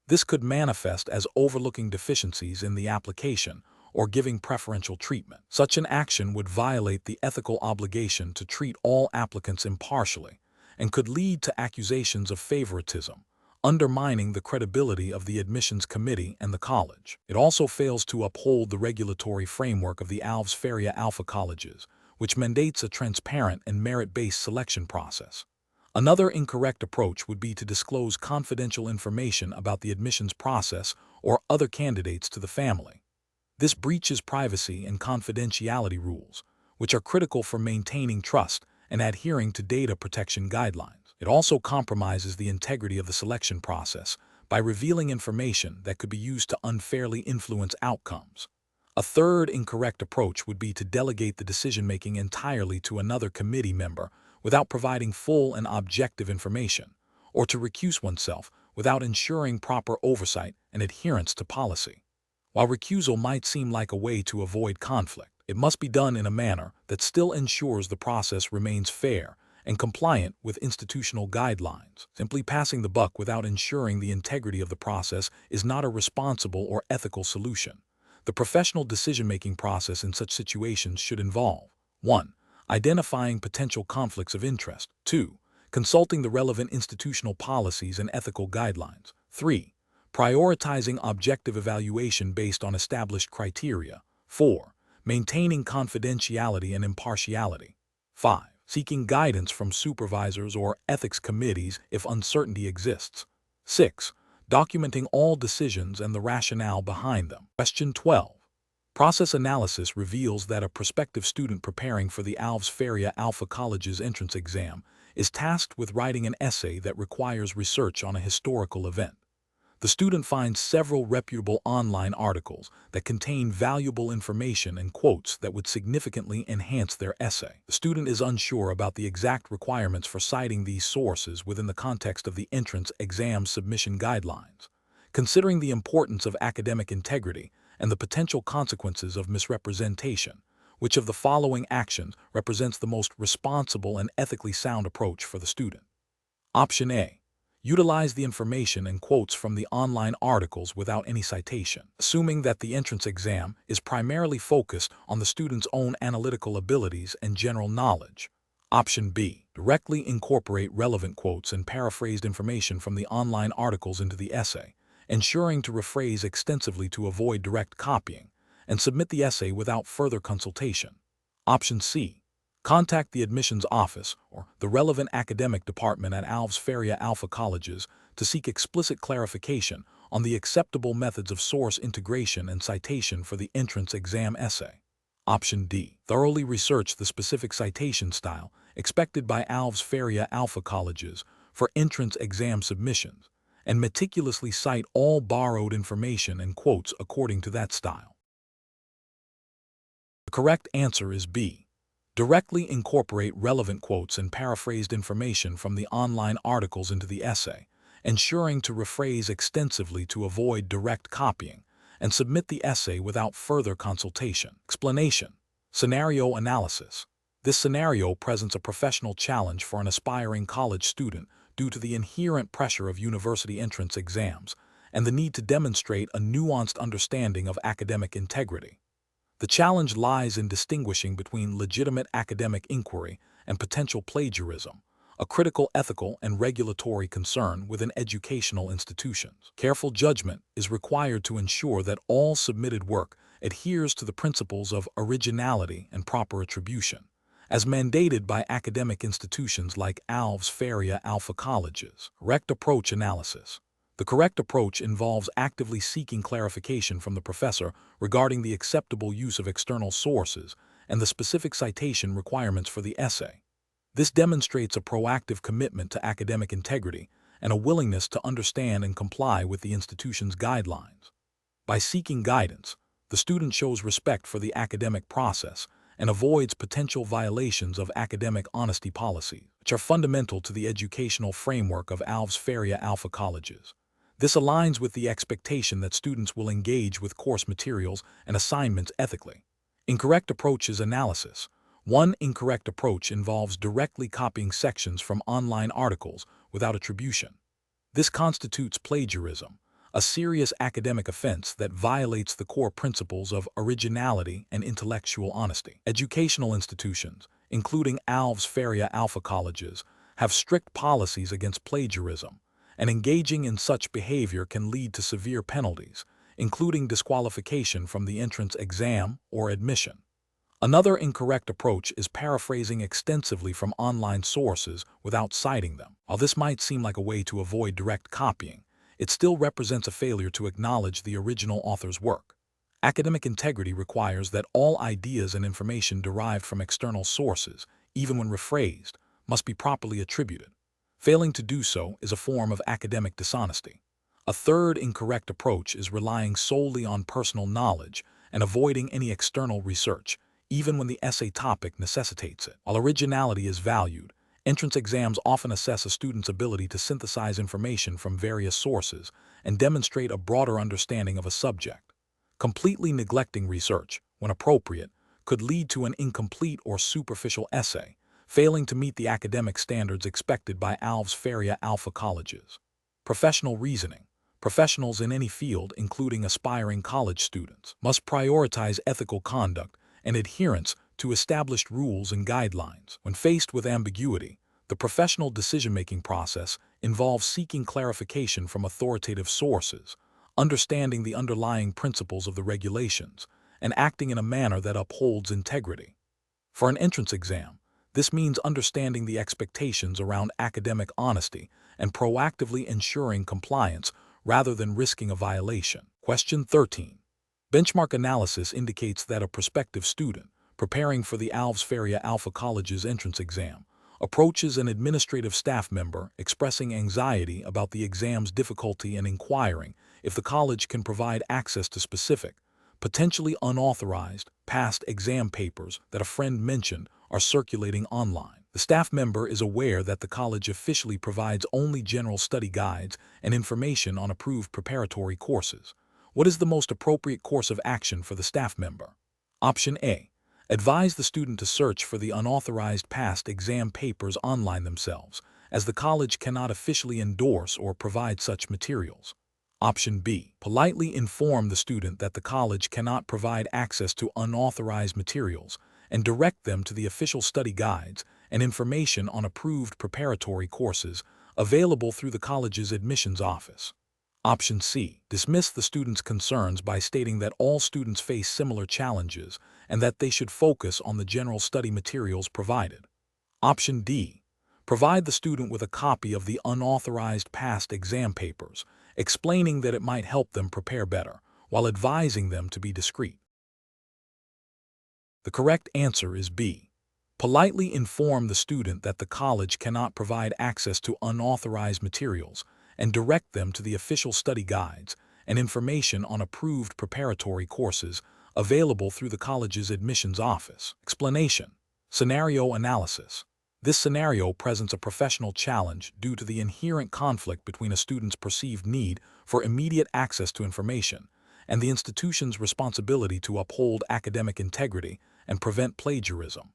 This could manifest as overlooking deficiencies in the application or giving preferential treatment. Such an action would violate the ethical obligation to treat all applicants impartially and could lead to accusations of favoritism, undermining the credibility of the admissions committee and the college. It also fails to uphold the regulatory framework of the Alves Faria ALFA colleges, which mandates a transparent and merit-based selection process. Another incorrect approach would be to disclose confidential information about the admissions process or other candidates to the family. This breaches privacy and confidentiality rules, which are critical for maintaining trust and adhering to data protection guidelines. It also compromises the integrity of the selection process by revealing information that could be used to unfairly influence outcomes. A third incorrect approach would be to delegate the decision-making entirely to another committee member without providing full and objective information, or to recuse oneself without ensuring proper oversight and adherence to policy. While recusal might seem like a way to avoid conflict, it must be done in a manner that still ensures the process remains fair and compliant with institutional guidelines. Simply passing the buck without ensuring the integrity of the process is not a responsible or ethical solution. The professional decision-making process in such situations should involve 1. Identifying potential conflicts of interest. 2. Consulting the relevant institutional policies and ethical guidelines. 3. Prioritizing objective evaluation based on established criteria. 4. Maintaining confidentiality and impartiality. 5. Seeking guidance from supervisors or ethics committees if uncertainty exists. 6. Documenting all decisions and the rationale behind them. Question 12. Process analysis reveals that a prospective student preparing for the Alves Faria ALFA College's entrance exam is tasked with writing an essay that requires research on a historical event. The student finds several reputable online articles that contain valuable information and quotes that would significantly enhance their essay. The student is unsure about the exact requirements for citing these sources within the context of the entrance exam submission guidelines. Considering the importance of academic integrity and the potential consequences of misrepresentation, which of the following actions represents the most responsible and ethically sound approach for the student? Option A. Utilize the information and quotes from the online articles without any citation, assuming that the entrance exam is primarily focused on the student's own analytical abilities and general knowledge. Option B. Directly incorporate relevant quotes and paraphrased information from the online articles into the essay, ensuring to rephrase extensively to avoid direct copying, and submit the essay without further consultation. Option C. Contact the admissions office or the relevant academic department at Alves Faria ALFA colleges to seek explicit clarification on the acceptable methods of source integration and citation for the entrance exam essay. Option D. Thoroughly research the specific citation style expected by Alves Faria ALFA colleges for entrance exam submissions, and meticulously cite all borrowed information and quotes according to that style. The correct answer is B. Directly incorporate relevant quotes and paraphrased information from the online articles into the essay, ensuring to rephrase extensively to avoid direct copying, and submit the essay without further consultation. Explanation. Scenario analysis. This scenario presents a professional challenge for an aspiring college student due to the inherent pressure of university entrance exams and the need to demonstrate a nuanced understanding of academic integrity. The challenge lies in distinguishing between legitimate academic inquiry and potential plagiarism, a critical ethical and regulatory concern within educational institutions. Careful judgment is required to ensure that all submitted work adheres to the principles of originality and proper attribution, as mandated by academic institutions like Alves Faria ALFA colleges. Correct approach analysis. The correct approach involves actively seeking clarification from the professor regarding the acceptable use of external sources and the specific citation requirements for the essay. This demonstrates a proactive commitment to academic integrity and a willingness to understand and comply with the institution's guidelines. By seeking guidance, the student shows respect for the academic process and avoids potential violations of academic honesty policies, which are fundamental to the educational framework of Alves Faria ALFA colleges. This aligns with the expectation that students will engage with course materials and assignments ethically. Incorrect approach is analysis. One incorrect approach involves directly copying sections from online articles without attribution. This constitutes plagiarism, a serious academic offense that violates the core principles of originality and intellectual honesty. Educational institutions, including Alves Faria ALFA colleges, have strict policies against plagiarism, and engaging in such behavior can lead to severe penalties, including disqualification from the entrance exam or admission. Another incorrect approach is paraphrasing extensively from online sources without citing them. While this might seem like a way to avoid direct copying, it still represents a failure to acknowledge the original author's work. Academic integrity requires that all ideas and information derived from external sources, even when rephrased, must be properly attributed. Failing to do so is a form of academic dishonesty. A third incorrect approach is relying solely on personal knowledge and avoiding any external research, even when the essay topic necessitates it. While originality is valued, entrance exams often assess a student's ability to synthesize information from various sources and demonstrate a broader understanding of a subject. Completely neglecting research, when appropriate, could lead to an incomplete or superficial essay, failing to meet the academic standards expected by Alves Faria ALFA colleges. Professional reasoning. Professionals in any field, including aspiring college students, must prioritize ethical conduct and adherence to established rules and guidelines. When faced with ambiguity, the professional decision-making process involves seeking clarification from authoritative sources, understanding the underlying principles of the regulations, and acting in a manner that upholds integrity. For an entrance exam, this means understanding the expectations around academic honesty and proactively ensuring compliance rather than risking a violation. Question 13. Benchmark analysis indicates that a prospective student preparing for the Alves Faria ALFA college's entrance exam approaches an administrative staff member expressing anxiety about the exam's difficulty and inquiring if the college can provide access to specific, potentially unauthorized, past exam papers that a friend mentioned are circulating online. The staff member is aware that the college officially provides only general study guides and information on approved preparatory courses. What is the most appropriate course of action for the staff member? Option A. Advise the student to search for the unauthorized past exam papers online themselves, as the college cannot officially endorse or provide such materials. Option B. Politely inform the student that the college cannot provide access to unauthorized materials and direct them to the official study guides and information on approved preparatory courses available through the college's admissions office. Option C. Dismiss the student's concerns by stating that all students face similar challenges and that they should focus on the general study materials provided. Option D. Provide the student with a copy of the unauthorized past exam papers, explaining that it might help them prepare better, while advising them to be discreet. The correct answer is B. Politely inform the student that the college cannot provide access to unauthorized materials and direct them to the official study guides and information on approved preparatory courses available through the college's admissions office. Explanation. Scenario analysis. This scenario presents a professional challenge due to the inherent conflict between a student's perceived need for immediate access to information and the institution's responsibility to uphold academic integrity and prevent plagiarism.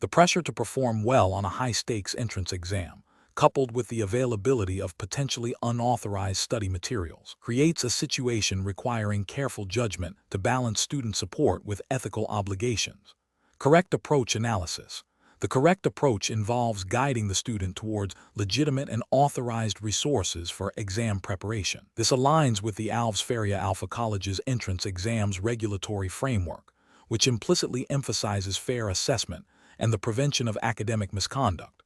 The pressure to perform well on a high-stakes entrance exam, coupled with the availability of potentially unauthorized study materials, creates a situation requiring careful judgment to balance student support with ethical obligations. Correct approach analysis. The correct approach involves guiding the student towards legitimate and authorized resources for exam preparation. This aligns with the Alves Faria ALFA college's entrance exams regulatory framework, which implicitly emphasizes fair assessment and the prevention of academic misconduct.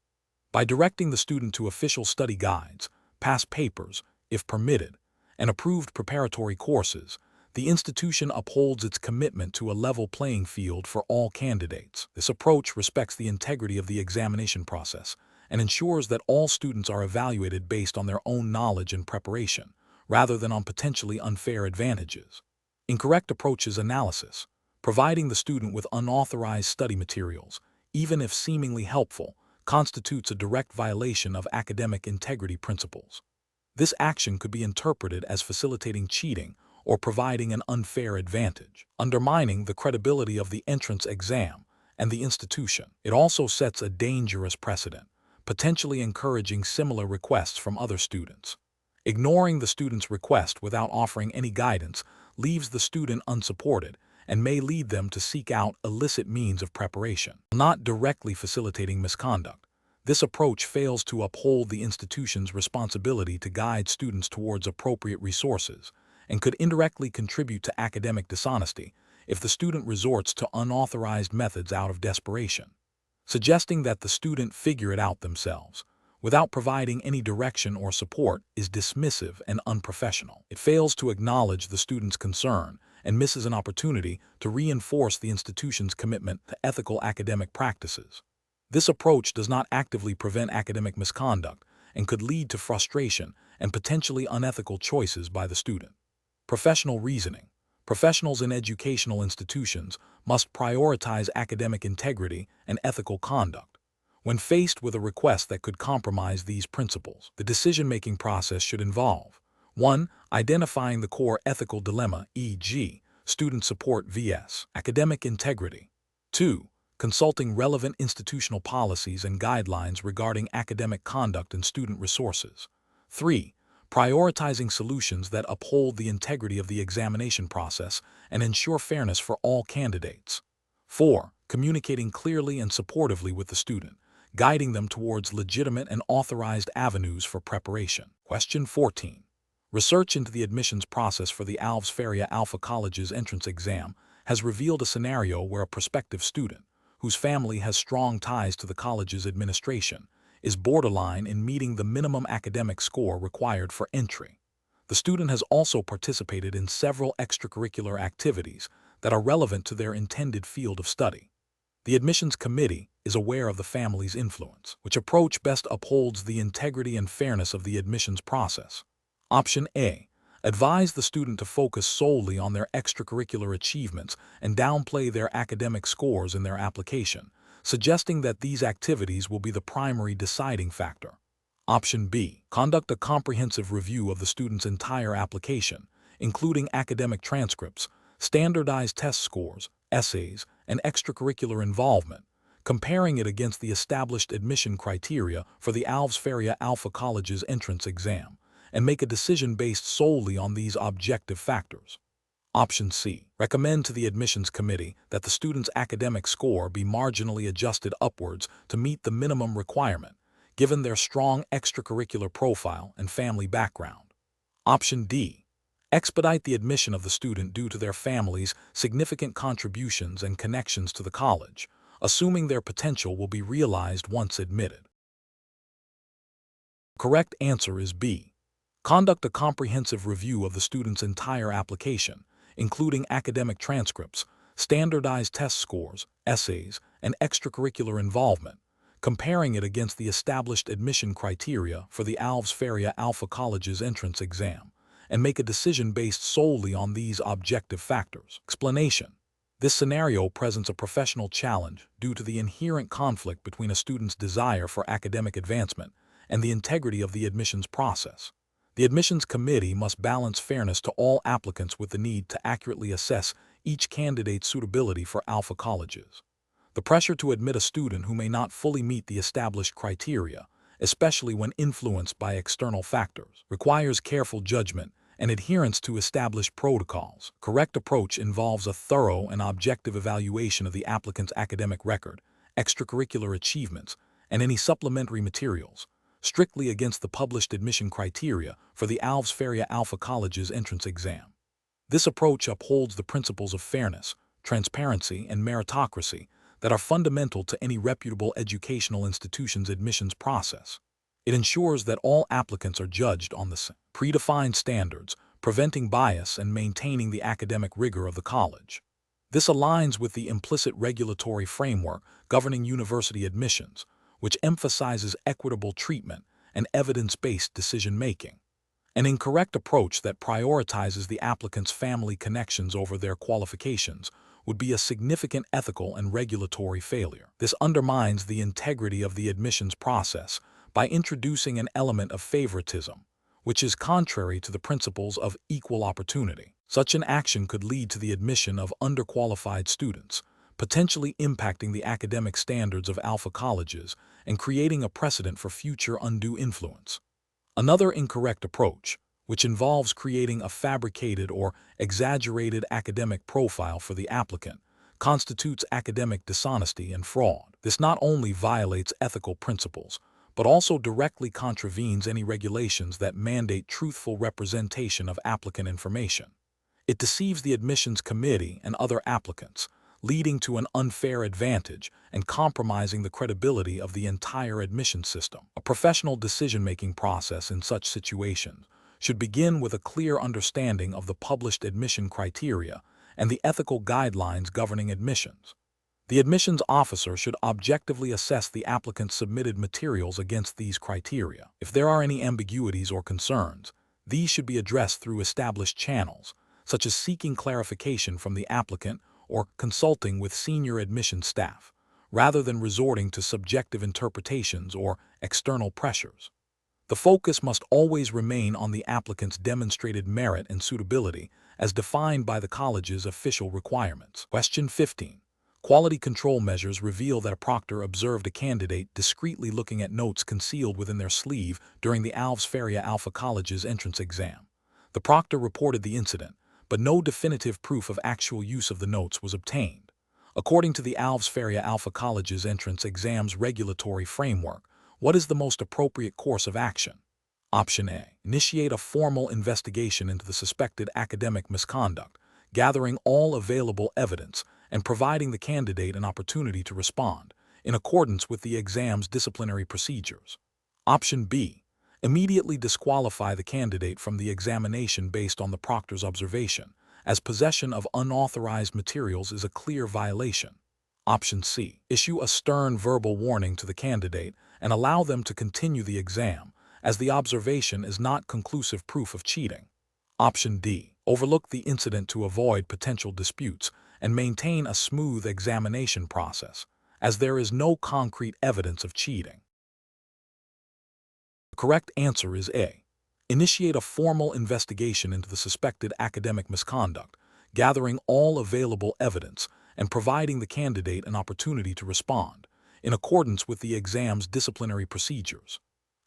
By directing the student to official study guides, past papers, if permitted, and approved preparatory courses, the institution upholds its commitment to a level playing field for all candidates. This approach respects the integrity of the examination process and ensures that all students are evaluated based on their own knowledge and preparation, rather than on potentially unfair advantages. Incorrect approach is analysis. Providing the student with unauthorized study materials, even if seemingly helpful, constitutes a direct violation of academic integrity principles. This action could be interpreted as facilitating cheating or providing an unfair advantage, undermining the credibility of the entrance exam and the institution. It also sets a dangerous precedent, potentially encouraging similar requests from other students. Ignoring the student's request without offering any guidance leaves the student unsupported and may lead them to seek out illicit means of preparation. Not directly facilitating misconduct, this approach fails to uphold the institution's responsibility to guide students towards appropriate resources and could indirectly contribute to academic dishonesty if the student resorts to unauthorized methods out of desperation. Suggesting that the student figure it out themselves, without providing any direction or support, is dismissive and unprofessional. It fails to acknowledge the student's concern and misses an opportunity to reinforce the institution's commitment to ethical academic practices. This approach does not actively prevent academic misconduct and could lead to frustration and potentially unethical choices by the student. Professional reasoning. Professionals in educational institutions must prioritize academic integrity and ethical conduct. When faced with a request that could compromise these principles, the decision-making process should involve 1. Identifying the core ethical dilemma, e.g., student support vs. academic integrity. 2. Consulting relevant institutional policies and guidelines regarding academic conduct and student resources. 3. Prioritizing solutions that uphold the integrity of the examination process and ensure fairness for all candidates. 4. Communicating clearly and supportively with the student, guiding them towards legitimate and authorized avenues for preparation. Question 14. Research into the admissions process for the Alves Faria ALFA College's entrance exam has revealed a scenario where a prospective student, whose family has strong ties to the college's administration, is borderline in meeting the minimum academic score required for entry. The student has also participated in several extracurricular activities that are relevant to their intended field of study. The admissions committee is aware of the family's influence. Which approach best upholds the integrity and fairness of the admissions process? Option A. Advise the student to focus solely on their extracurricular achievements and downplay their academic scores in their application, suggesting that these activities will be the primary deciding factor. Option B. Conduct a comprehensive review of the student's entire application, including academic transcripts, standardized test scores, essays, and extracurricular involvement, comparing it against the established admission criteria for the Alves Faria ALFA College's entrance exam, and make a decision based solely on these objective factors. Option C. Recommend to the admissions committee that the student's academic score be marginally adjusted upwards to meet the minimum requirement, given their strong extracurricular profile and family background. Option D. Expedite the admission of the student due to their family's significant contributions and connections to the college, assuming their potential will be realized once admitted. The correct answer is B. Conduct a comprehensive review of the student's entire application, including academic transcripts, standardized test scores, essays, and extracurricular involvement, comparing it against the established admission criteria for the Alves Faria ALFA College's entrance exam, and make a decision based solely on these objective factors. Explanation. This scenario presents a professional challenge due to the inherent conflict between a student's desire for academic advancement and the integrity of the admissions process. The admissions committee must balance fairness to all applicants with the need to accurately assess each candidate's suitability for ALFA colleges. The pressure to admit a student who may not fully meet the established criteria, especially when influenced by external factors, requires careful judgment and adherence to established protocols. Correct approach involves a thorough and objective evaluation of the applicant's academic record, extracurricular achievements, and any supplementary materials, strictly against the published admission criteria for the Alves Faria ALFA College's entrance exam. This approach upholds the principles of fairness, transparency, and meritocracy that are fundamental to any reputable educational institution's admissions process. It ensures that all applicants are judged on the same predefined standards, preventing bias and maintaining the academic rigor of the college. This aligns with the implicit regulatory framework governing university admissions, which emphasizes equitable treatment and evidence-based decision-making. An incorrect approach that prioritizes the applicant's family connections over their qualifications would be a significant ethical and regulatory failure. This undermines the integrity of the admissions process by introducing an element of favoritism, which is contrary to the principles of equal opportunity. Such an action could lead to the admission of underqualified students, potentially impacting the academic standards of ALFA colleges and creating a precedent for future undue influence. Another incorrect approach, which involves creating a fabricated or exaggerated academic profile for the applicant, constitutes academic dishonesty and fraud. This not only violates ethical principles, but also directly contravenes any regulations that mandate truthful representation of applicant information. It deceives the admissions committee and other applicants, leading to an unfair advantage and compromising the credibility of the entire admission system. A professional decision-making process in such situations should begin with a clear understanding of the published admission criteria and the ethical guidelines governing admissions. The admissions officer should objectively assess the applicant's submitted materials against these criteria. If there are any ambiguities or concerns, these should be addressed through established channels, such as seeking clarification from the applicant or consulting with senior admissions staff, rather than resorting to subjective interpretations or external pressures. The focus must always remain on the applicant's demonstrated merit and suitability as defined by the college's official requirements. Question 15. Quality control measures reveal that a proctor observed a candidate discreetly looking at notes concealed within their sleeve during the Alves Faria ALFA college's entrance exam. The proctor reported the incident, but no definitive proof of actual use of the notes was obtained. According to the Alves Faria ALFA college's entrance exams regulatory framework, what is the most appropriate course of action? Option A. Initiate a formal investigation into the suspected academic misconduct, gathering all available evidence and providing the candidate an opportunity to respond, in accordance with the exam's disciplinary procedures. Option B. Immediately disqualify the candidate from the examination based on the proctor's observation, as possession of unauthorized materials is a clear violation. Option C. Issue a stern verbal warning to the candidate and allow them to continue the exam, as the observation is not conclusive proof of cheating. Option D. Overlook the incident to avoid potential disputes and maintain a smooth examination process, as there is no concrete evidence of cheating. The correct answer is A. Initiate a formal investigation into the suspected academic misconduct, gathering all available evidence and providing the candidate an opportunity to respond, in accordance with the exam's disciplinary procedures.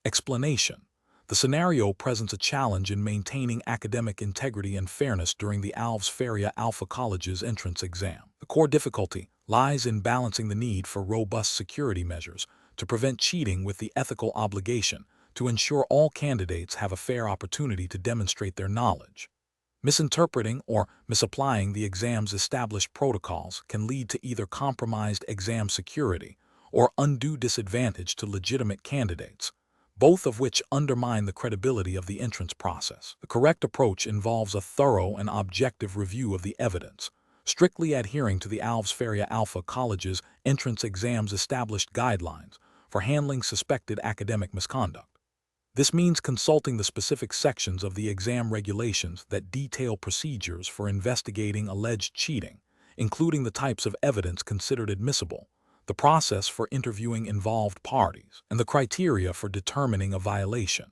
Explanation. The scenario presents a challenge in maintaining academic integrity and fairness during the Alves Faria ALFA college's entrance exam. The core difficulty lies in balancing the need for robust security measures to prevent cheating with the ethical obligation to ensure all candidates have a fair opportunity to demonstrate their knowledge. Misinterpreting or misapplying the exam's established protocols can lead to either compromised exam security or undue disadvantage to legitimate candidates, both of which undermine the credibility of the entrance process. The correct approach involves a thorough and objective review of the evidence, strictly adhering to the Alves Faria ALFA college's entrance exam's established guidelines for handling suspected academic misconduct. This means consulting the specific sections of the exam regulations that detail procedures for investigating alleged cheating, including the types of evidence considered admissible, the process for interviewing involved parties, and the criteria for determining a violation.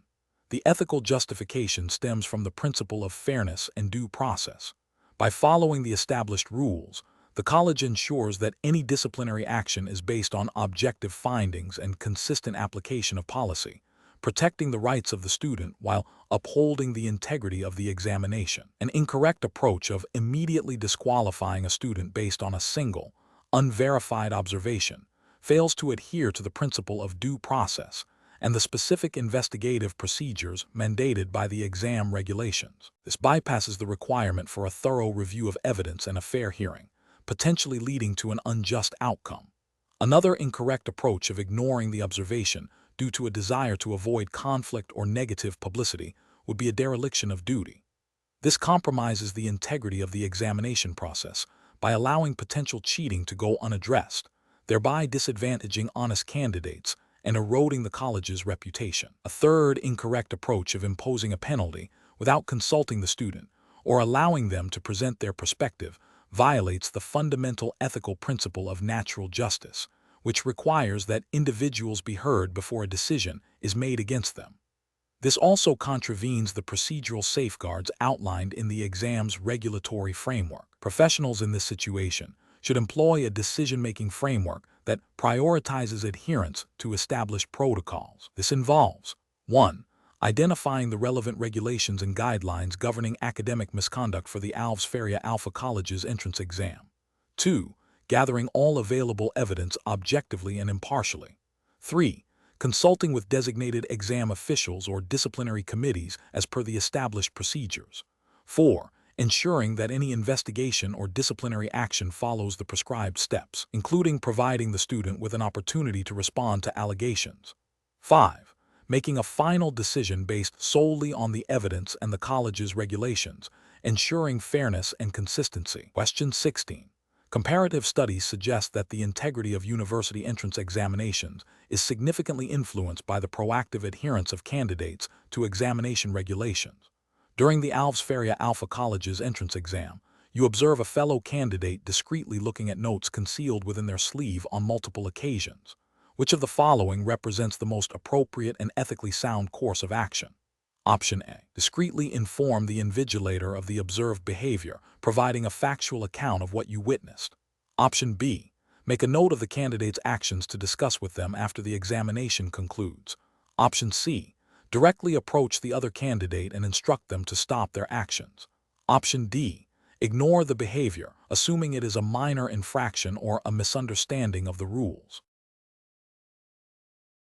The ethical justification stems from the principle of fairness and due process. By following the established rules, the college ensures that any disciplinary action is based on objective findings and consistent application of policy, protecting the rights of the student while upholding the integrity of the examination. An incorrect approach of immediately disqualifying a student based on a single, unverified observation fails to adhere to the principle of due process and the specific investigative procedures mandated by the exam regulations. This bypasses the requirement for a thorough review of evidence and a fair hearing, potentially leading to an unjust outcome. Another incorrect approach of ignoring the observation due to a desire to avoid conflict or negative publicity would be a dereliction of duty. This compromises the integrity of the examination process by allowing potential cheating to go unaddressed, thereby disadvantaging honest candidates and eroding the college's reputation. A third incorrect approach of imposing a penalty without consulting the student or allowing them to present their perspective violates the fundamental ethical principle of natural justice, which requires that individuals be heard before a decision is made against them. This also contravenes the procedural safeguards outlined in the exam's regulatory framework. Professionals in this situation should employ a decision-making framework that prioritizes adherence to established protocols. This involves 1. Identifying the relevant regulations and guidelines governing academic misconduct for the Alves Faria ALFA College's entrance exam. 2. Gathering all available evidence objectively and impartially. 3. Consulting with designated exam officials or disciplinary committees as per the established procedures. 4. Ensuring that any investigation or disciplinary action follows the prescribed steps, including providing the student with an opportunity to respond to allegations. 5. Making a final decision based solely on the evidence and the college's regulations, ensuring fairness and consistency. Question 16. Comparative studies suggest that the integrity of university entrance examinations is significantly influenced by the proactive adherence of candidates to examination regulations. During the Alves Faria ALFA College's entrance exam, you observe a fellow candidate discreetly looking at notes concealed within their sleeve on multiple occasions. Which of the following represents the most appropriate and ethically sound course of action? Option A. Discreetly inform the invigilator of the observed behavior, providing a factual account of what you witnessed. Option B. Make a note of the candidate's actions to discuss with them after the examination concludes. Option C. Directly approach the other candidate and instruct them to stop their actions. Option D. Ignore the behavior, assuming it is a minor infraction or a misunderstanding of the rules.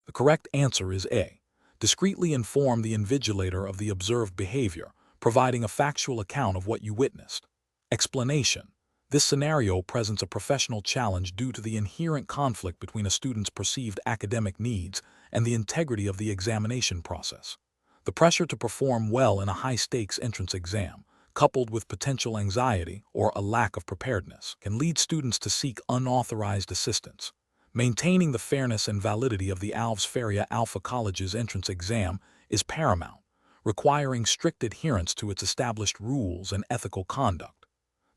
The correct answer is A. Discreetly inform the invigilator of the observed behavior, providing a factual account of what you witnessed. Explanation. This scenario presents a professional challenge due to the inherent conflict between a student's perceived academic needs and the integrity of the examination process. The pressure to perform well in a high-stakes entrance exam, coupled with potential anxiety or a lack of preparedness, can lead students to seek unauthorized assistance. Maintaining the fairness and validity of the Alves Faria ALFA College's entrance exam is paramount, requiring strict adherence to its established rules and ethical conduct.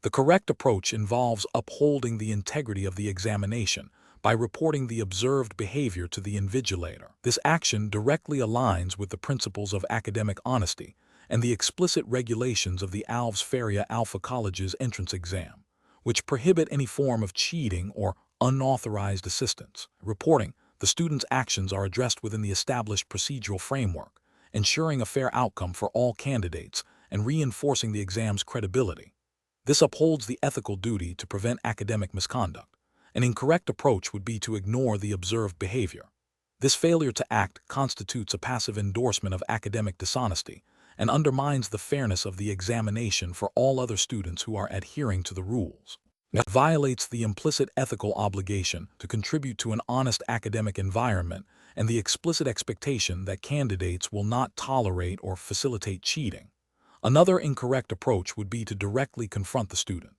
The correct approach involves upholding the integrity of the examination by reporting the observed behavior to the invigilator. This action directly aligns with the principles of academic honesty and the explicit regulations of the Alves Faria ALFA College's entrance exam, which prohibit any form of cheating or unauthorized assistance. Reporting the student's actions are addressed within the established procedural framework, ensuring a fair outcome for all candidates and reinforcing the exam's credibility. This upholds the ethical duty to prevent academic misconduct. An incorrect approach would be to ignore the observed behavior. This failure to act constitutes a passive endorsement of academic dishonesty and undermines the fairness of the examination for all other students who are adhering to the rules. It violates the implicit ethical obligation to contribute to an honest academic environment and the explicit expectation that candidates will not tolerate or facilitate cheating. Another incorrect approach would be to directly confront the student.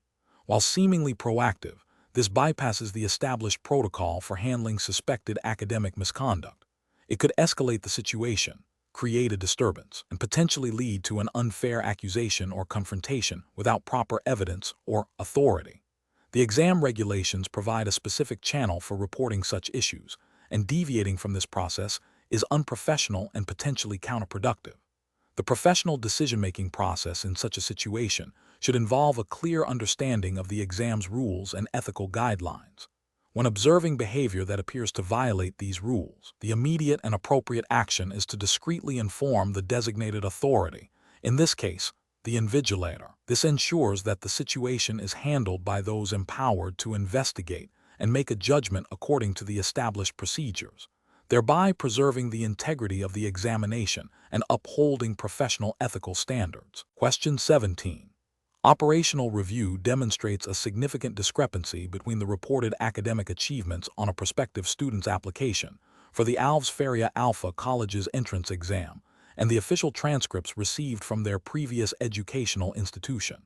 While seemingly proactive, this bypasses the established protocol for handling suspected academic misconduct. It could escalate the situation, create a disturbance, and potentially lead to an unfair accusation or confrontation without proper evidence or authority. The exam regulations provide a specific channel for reporting such issues, and deviating from this process is unprofessional and potentially counterproductive. The professional decision-making process in such a situation should involve a clear understanding of the exam's rules and ethical guidelines. When observing behavior that appears to violate these rules, the immediate and appropriate action is to discreetly inform the designated authority, in this case, the invigilator. This ensures that the situation is handled by those empowered to investigate and make a judgment according to the established procedures, thereby preserving the integrity of the examination and upholding professional ethical standards. Question 17. Operational review demonstrates a significant discrepancy between the reported academic achievements on a prospective student's application for the Alves Faria ALFA College's entrance exam and the official transcripts received from their previous educational institution.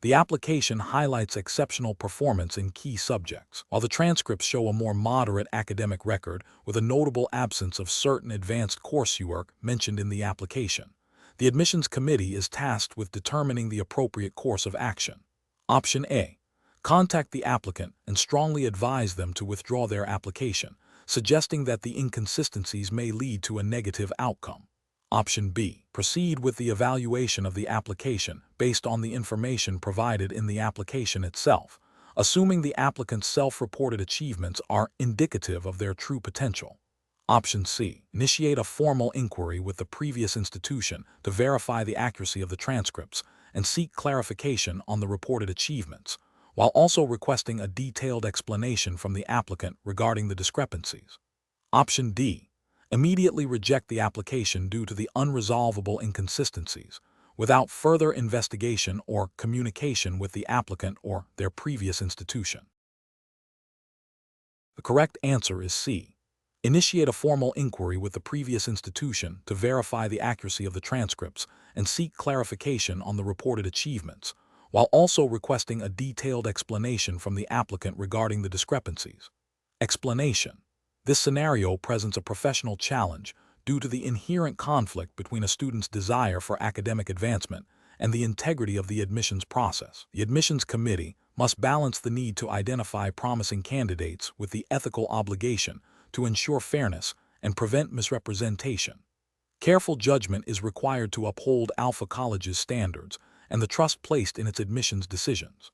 The application highlights exceptional performance in key subjects, while the transcripts show a more moderate academic record with a notable absence of certain advanced coursework mentioned in the application. The admissions committee is tasked with determining the appropriate course of action. Option A. Contact the applicant and strongly advise them to withdraw their application, suggesting that the inconsistencies may lead to a negative outcome. Option B. Proceed with the evaluation of the application based on the information provided in the application itself, assuming the applicant's self-reported achievements are indicative of their true potential. Option C. Initiate a formal inquiry with the previous institution to verify the accuracy of the transcripts and seek clarification on the reported achievements, while also requesting a detailed explanation from the applicant regarding the discrepancies. Option D. Immediately reject the application due to the unresolvable inconsistencies, without further investigation or communication with the applicant or their previous institution. The correct answer is C. Initiate a formal inquiry with the previous institution to verify the accuracy of the transcripts and seek clarification on the reported achievements, while also requesting a detailed explanation from the applicant regarding the discrepancies. Explanation. This scenario presents a professional challenge due to the inherent conflict between a student's desire for academic advancement and the integrity of the admissions process. The admissions committee must balance the need to identify promising candidates with the ethical obligation to ensure fairness and prevent misrepresentation. Careful judgment is required to uphold ALFA College's standards and the trust placed in its admissions decisions.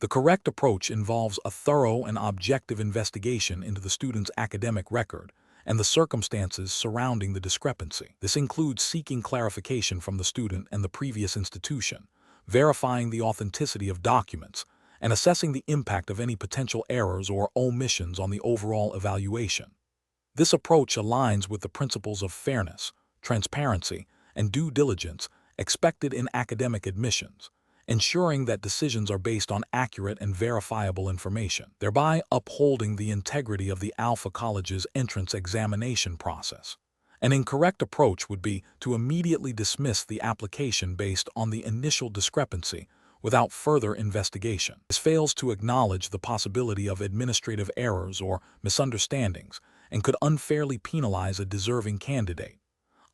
The correct approach involves a thorough and objective investigation into the student's academic record and the circumstances surrounding the discrepancy. This includes seeking clarification from the student and the previous institution, verifying the authenticity of documents, and assessing the impact of any potential errors or omissions on the overall evaluation. This approach aligns with the principles of fairness, transparency, and due diligence expected in academic admissions, ensuring that decisions are based on accurate and verifiable information, thereby upholding the integrity of the ALFA College's entrance examination process. An incorrect approach would be to immediately dismiss the application based on the initial discrepancy without further investigation. This fails to acknowledge the possibility of administrative errors or misunderstandings and could unfairly penalize a deserving candidate.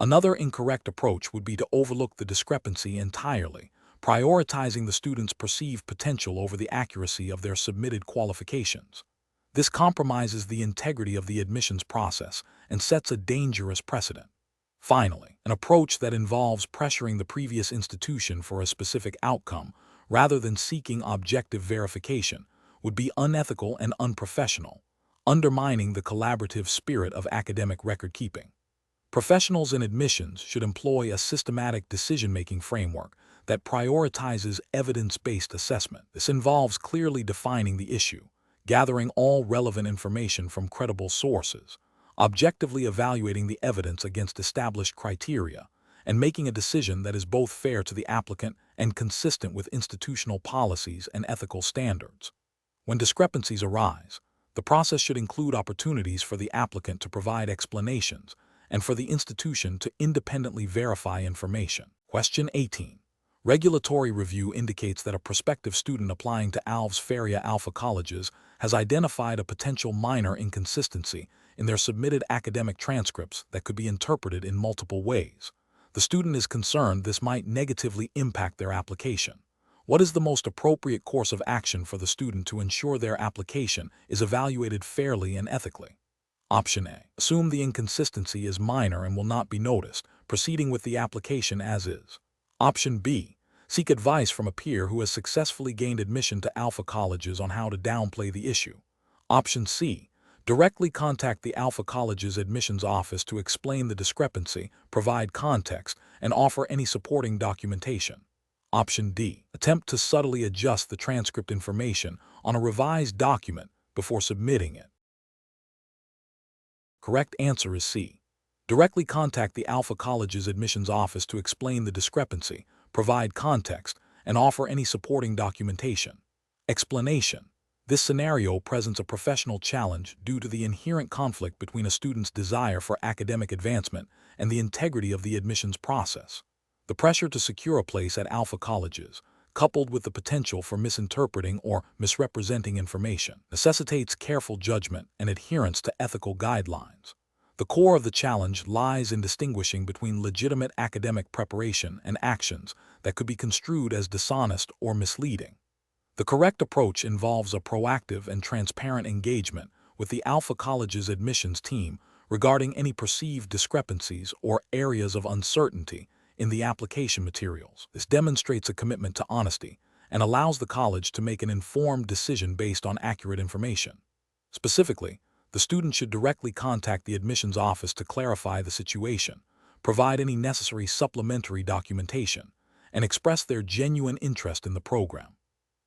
Another incorrect approach would be to overlook the discrepancy entirely, prioritizing the student's perceived potential over the accuracy of their submitted qualifications. This compromises the integrity of the admissions process and sets a dangerous precedent. Finally, an approach that involves pressuring the previous institution for a specific outcome rather than seeking objective verification would be unethical and unprofessional, undermining the collaborative spirit of academic record-keeping. Professionals in admissions should employ a systematic decision-making framework that prioritizes evidence-based assessment. This involves clearly defining the issue, gathering all relevant information from credible sources, objectively evaluating the evidence against established criteria, and making a decision that is both fair to the applicant and consistent with institutional policies and ethical standards. When discrepancies arise, the process should include opportunities for the applicant to provide explanations and for the institution to independently verify information. Question 18. Regulatory review indicates that a prospective student applying to Alves Faria ALFA colleges has identified a potential minor inconsistency in their submitted academic transcripts that could be interpreted in multiple ways. The student is concerned this might negatively impact their application. What is the most appropriate course of action for the student to ensure their application is evaluated fairly and ethically? Option A. Assume the inconsistency is minor and will not be noticed, proceeding with the application as is. Option B. Seek advice from a peer who has successfully gained admission to ALFA colleges on how to downplay the issue. Option C. Directly contact the ALFA college's admissions office to explain the discrepancy, provide context, and offer any supporting documentation. Option D. Attempt to subtly adjust the transcript information on a revised document before submitting it. Correct answer is C. Directly contact the ALFA college's admissions office to explain the discrepancy, provide context, and offer any supporting documentation. Explanation. This scenario presents a professional challenge due to the inherent conflict between a student's desire for academic advancement and the integrity of the admissions process. The pressure to secure a place at ALFA colleges, coupled with the potential for misinterpreting or misrepresenting information, necessitates careful judgment and adherence to ethical guidelines. The core of the challenge lies in distinguishing between legitimate academic preparation and actions that could be construed as dishonest or misleading. The correct approach involves a proactive and transparent engagement with the ALFA College's admissions team regarding any perceived discrepancies or areas of uncertainty in the application materials. This demonstrates a commitment to honesty and allows the college to make an informed decision based on accurate information. Specifically, the student should directly contact the admissions office to clarify the situation, provide any necessary supplementary documentation, and express their genuine interest in the program.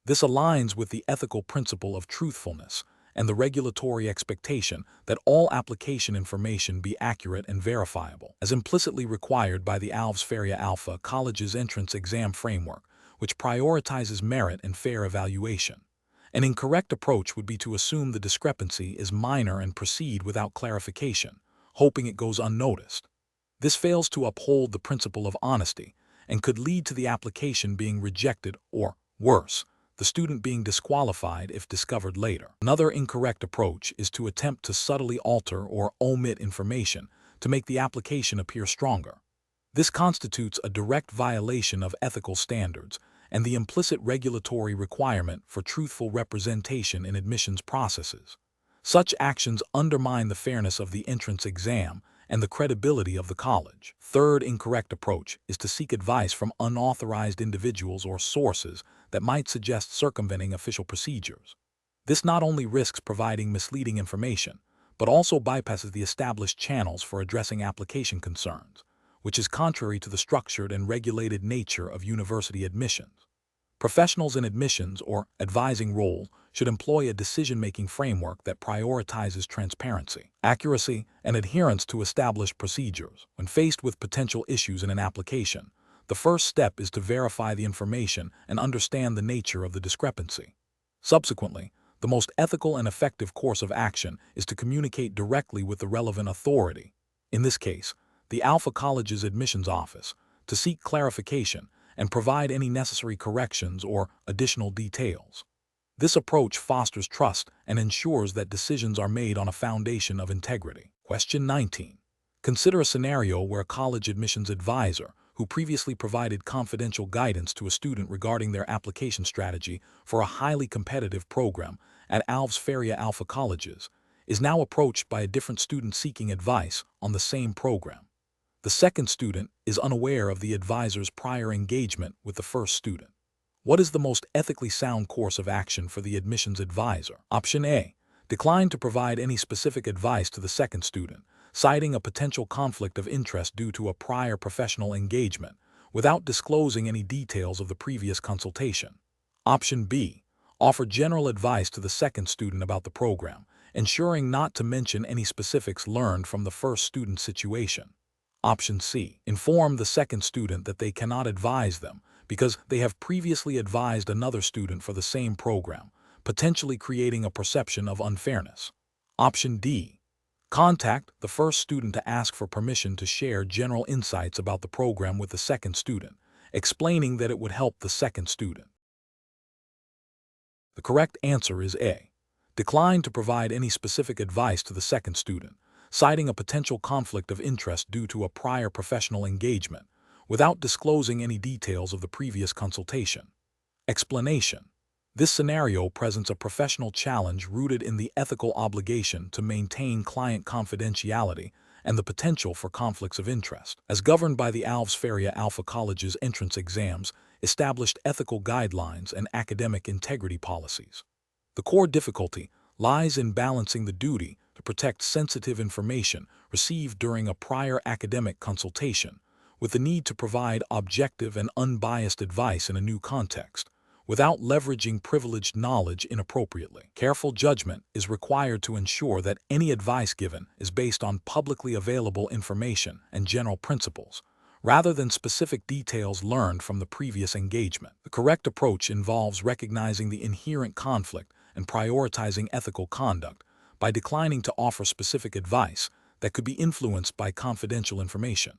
This aligns with the ethical principle of truthfulness and the regulatory expectation that all application information be accurate and verifiable, as implicitly required by the Alves Faria ALFA College's entrance exam framework, which prioritizes merit and fair evaluation. An incorrect approach would be to assume the discrepancy is minor and proceed without clarification, hoping it goes unnoticed. This fails to uphold the principle of honesty and could lead to the application being rejected or, worse, the student being disqualified if discovered later. Another incorrect approach is to attempt to subtly alter or omit information to make the application appear stronger. This constitutes a direct violation of ethical standards and the implicit regulatory requirement for truthful representation in admissions processes. Such actions undermine the fairness of the entrance exam and the credibility of the college. Third incorrect approach is to seek advice from unauthorized individuals or sources that might suggest circumventing official procedures. This not only risks providing misleading information, but also bypasses the established channels for addressing application concerns, which is contrary to the structured and regulated nature of university admissions. Professionals in admissions or advising role should employ a decision-making framework that prioritizes transparency, accuracy, and adherence to established procedures. When faced with potential issues in an application, the first step is to verify the information and understand the nature of the discrepancy. Subsequently, the most ethical and effective course of action is to communicate directly with the relevant authority, in this case, the ALFA College's admissions office, to seek clarification and provide any necessary corrections or additional details. This approach fosters trust and ensures that decisions are made on a foundation of integrity. Question 19. Consider a scenario where a college admissions advisor, who previously provided confidential guidance to a student regarding their application strategy for a highly competitive program at Alves Faria ALFA Colleges, is now approached by a different student seeking advice on the same program. The second student is unaware of the advisor's prior engagement with the first student. What is the most ethically sound course of action for the admissions advisor? Option A. Decline to provide any specific advice to the second student, citing a potential conflict of interest due to a prior professional engagement, without disclosing any details of the previous consultation. Option B. Offer general advice to the second student about the program, ensuring not to mention any specifics learned from the first student's situation. Option C. Inform the second student that they cannot advise them because they have previously advised another student for the same program, potentially creating a perception of unfairness. Option D. Contact the first student to ask for permission to share general insights about the program with the second student, explaining that it would help the second student. The correct answer is A. Decline to provide any specific advice to the second student, citing a potential conflict of interest due to a prior professional engagement, without disclosing any details of the previous consultation. Explanation. This scenario presents a professional challenge rooted in the ethical obligation to maintain client confidentiality and the potential for conflicts of interest. As governed by the Alves Faria ALFA College's entrance exams, established ethical guidelines and academic integrity policies. The core difficulty lies in balancing the duty to protect sensitive information received during a prior academic consultation with the need to provide objective and unbiased advice in a new context, without leveraging privileged knowledge inappropriately. Careful judgment is required to ensure that any advice given is based on publicly available information and general principles, rather than specific details learned from the previous engagement. The correct approach involves recognizing the inherent conflict and prioritizing ethical conduct by declining to offer specific advice that could be influenced by confidential information.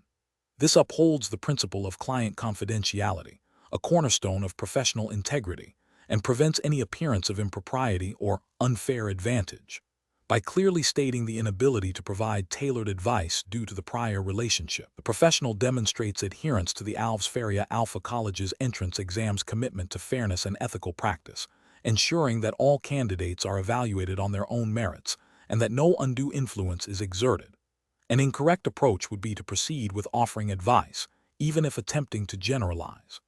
This upholds the principle of client confidentiality, a cornerstone of professional integrity, and prevents any appearance of impropriety or unfair advantage. By clearly stating the inability to provide tailored advice due to the prior relationship, the professional demonstrates adherence to the Alves Faria ALFA College's entrance exam's commitment to fairness and ethical practice, ensuring that all candidates are evaluated on their own merits and that no undue influence is exerted. An incorrect approach would be to proceed with offering advice, even if attempting to generalize.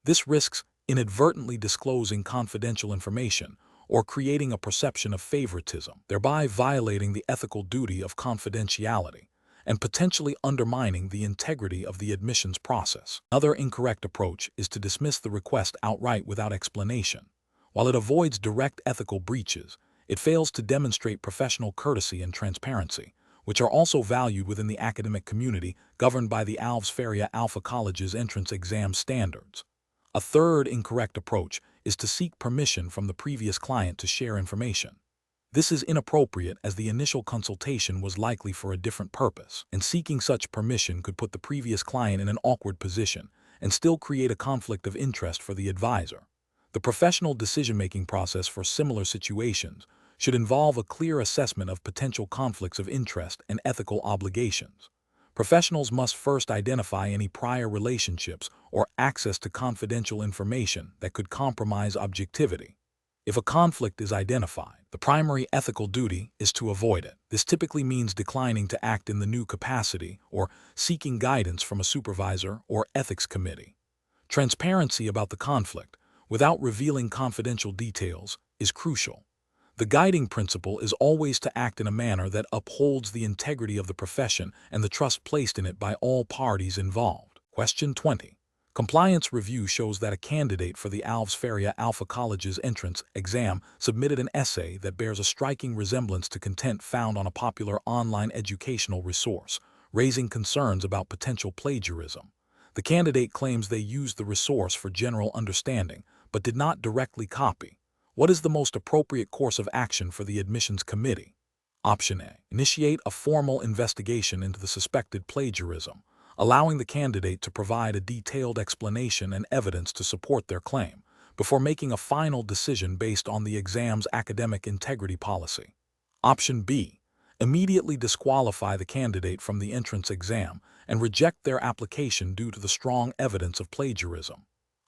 This risks inadvertently disclosing confidential information or creating a perception of favoritism, thereby violating the ethical duty of confidentiality and potentially undermining the integrity of the admissions process. Another incorrect approach is to dismiss the request outright without explanation. While it avoids direct ethical breaches, it fails to demonstrate professional courtesy and transparency, which are also valued within the academic community governed by the Alves Faria ALFA College's entrance exam standards. A third incorrect approach is to seek permission from the previous client to share information. This is inappropriate as the initial consultation was likely for a different purpose, and seeking such permission could put the previous client in an awkward position and still create a conflict of interest for the advisor. The professional decision-making process for similar situations should involve a clear assessment of potential conflicts of interest and ethical obligations. Professionals must first identify any prior relationships or access to confidential information that could compromise objectivity. If a conflict is identified, the primary ethical duty is to avoid it. This typically means declining to act in the new capacity or seeking guidance from a supervisor or ethics committee. Transparency about the conflict, without revealing confidential details, is crucial. The guiding principle is always to act in a manner that upholds the integrity of the profession and the trust placed in it by all parties involved. Question 20. Compliance review shows that a candidate for the Alves Faria ALFA College's entrance exam submitted an essay that bears a striking resemblance to content found on a popular online educational resource, raising concerns about potential plagiarism. The candidate claims they used the resource for general understanding, but did not directly copy. What is the most appropriate course of action for the admissions committee? Option A. Initiate a formal investigation into the suspected plagiarism, allowing the candidate to provide a detailed explanation and evidence to support their claim, before making a final decision based on the exam's academic integrity policy. Option B. Immediately disqualify the candidate from the entrance exam and reject their application due to the strong evidence of plagiarism.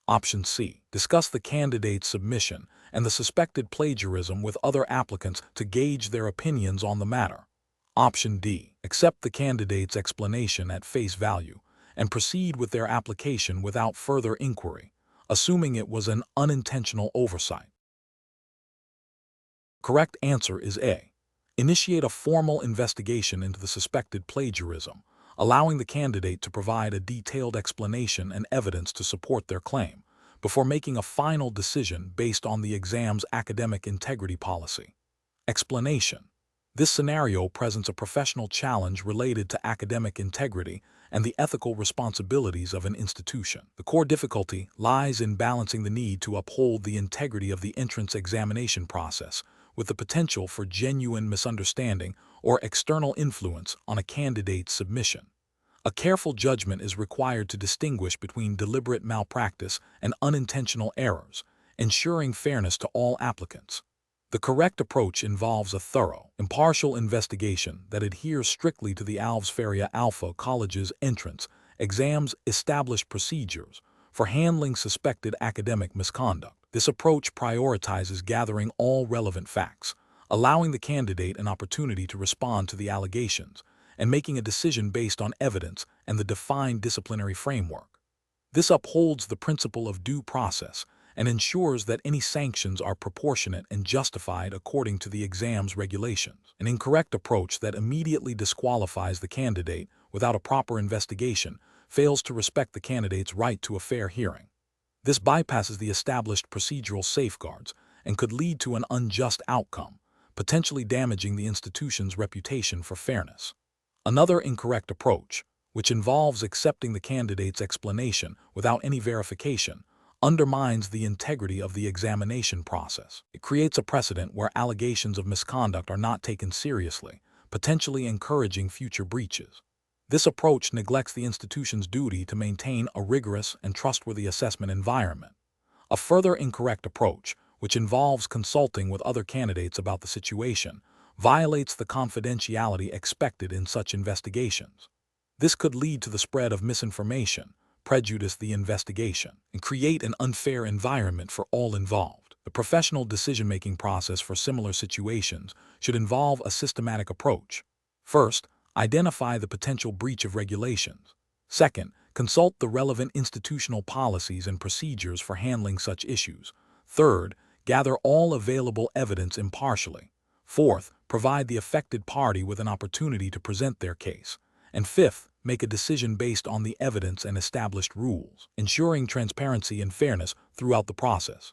Option C. Discuss the candidate's submission and the suspected plagiarism with other applicants to gauge their opinions on the matter. Option D. Accept the candidate's explanation at face value and proceed with their application without further inquiry, assuming it was an unintentional oversight. Correct answer is A. Initiate a formal investigation into the suspected plagiarism, allowing the candidate to provide a detailed explanation and evidence to support their claim, before making a final decision based on the exam's academic integrity policy. Explanation. This scenario presents a professional challenge related to academic integrity and the ethical responsibilities of an institution. The core difficulty lies in balancing the need to uphold the integrity of the entrance examination process with the potential for genuine misunderstanding or external influence on a candidate's submission. A careful judgment is required to distinguish between deliberate malpractice and unintentional errors, ensuring fairness to all applicants. The correct approach involves a thorough, impartial investigation that adheres strictly to the Alves Faria ALFA College's entrance exam's established procedures for handling suspected academic misconduct. This approach prioritizes gathering all relevant facts, allowing the candidate an opportunity to respond to the allegations, and making a decision based on evidence and the defined disciplinary framework. This upholds the principle of due process and ensures that any sanctions are proportionate and justified according to the exam's regulations. An incorrect approach that immediately disqualifies the candidate without a proper investigation fails to respect the candidate's right to a fair hearing. This bypasses the established procedural safeguards and could lead to an unjust outcome, potentially damaging the institution's reputation for fairness. Another incorrect approach, which involves accepting the candidate's explanation without any verification, undermines the integrity of the examination process. It creates a precedent where allegations of misconduct are not taken seriously, potentially encouraging future breaches. This approach neglects the institution's duty to maintain a rigorous and trustworthy assessment environment. A further incorrect approach, which involves consulting with other candidates about the situation, violates the confidentiality expected in such investigations. This could lead to the spread of misinformation, prejudice the investigation, and create an unfair environment for all involved. The professional decision-making process for similar situations should involve a systematic approach. First, identify the potential breach of regulations. Second, consult the relevant institutional policies and procedures for handling such issues. Third, gather all available evidence impartially. Fourth, provide the affected party with an opportunity to present their case. And fifth, make a decision based on the evidence and established rules, ensuring transparency and fairness throughout the process.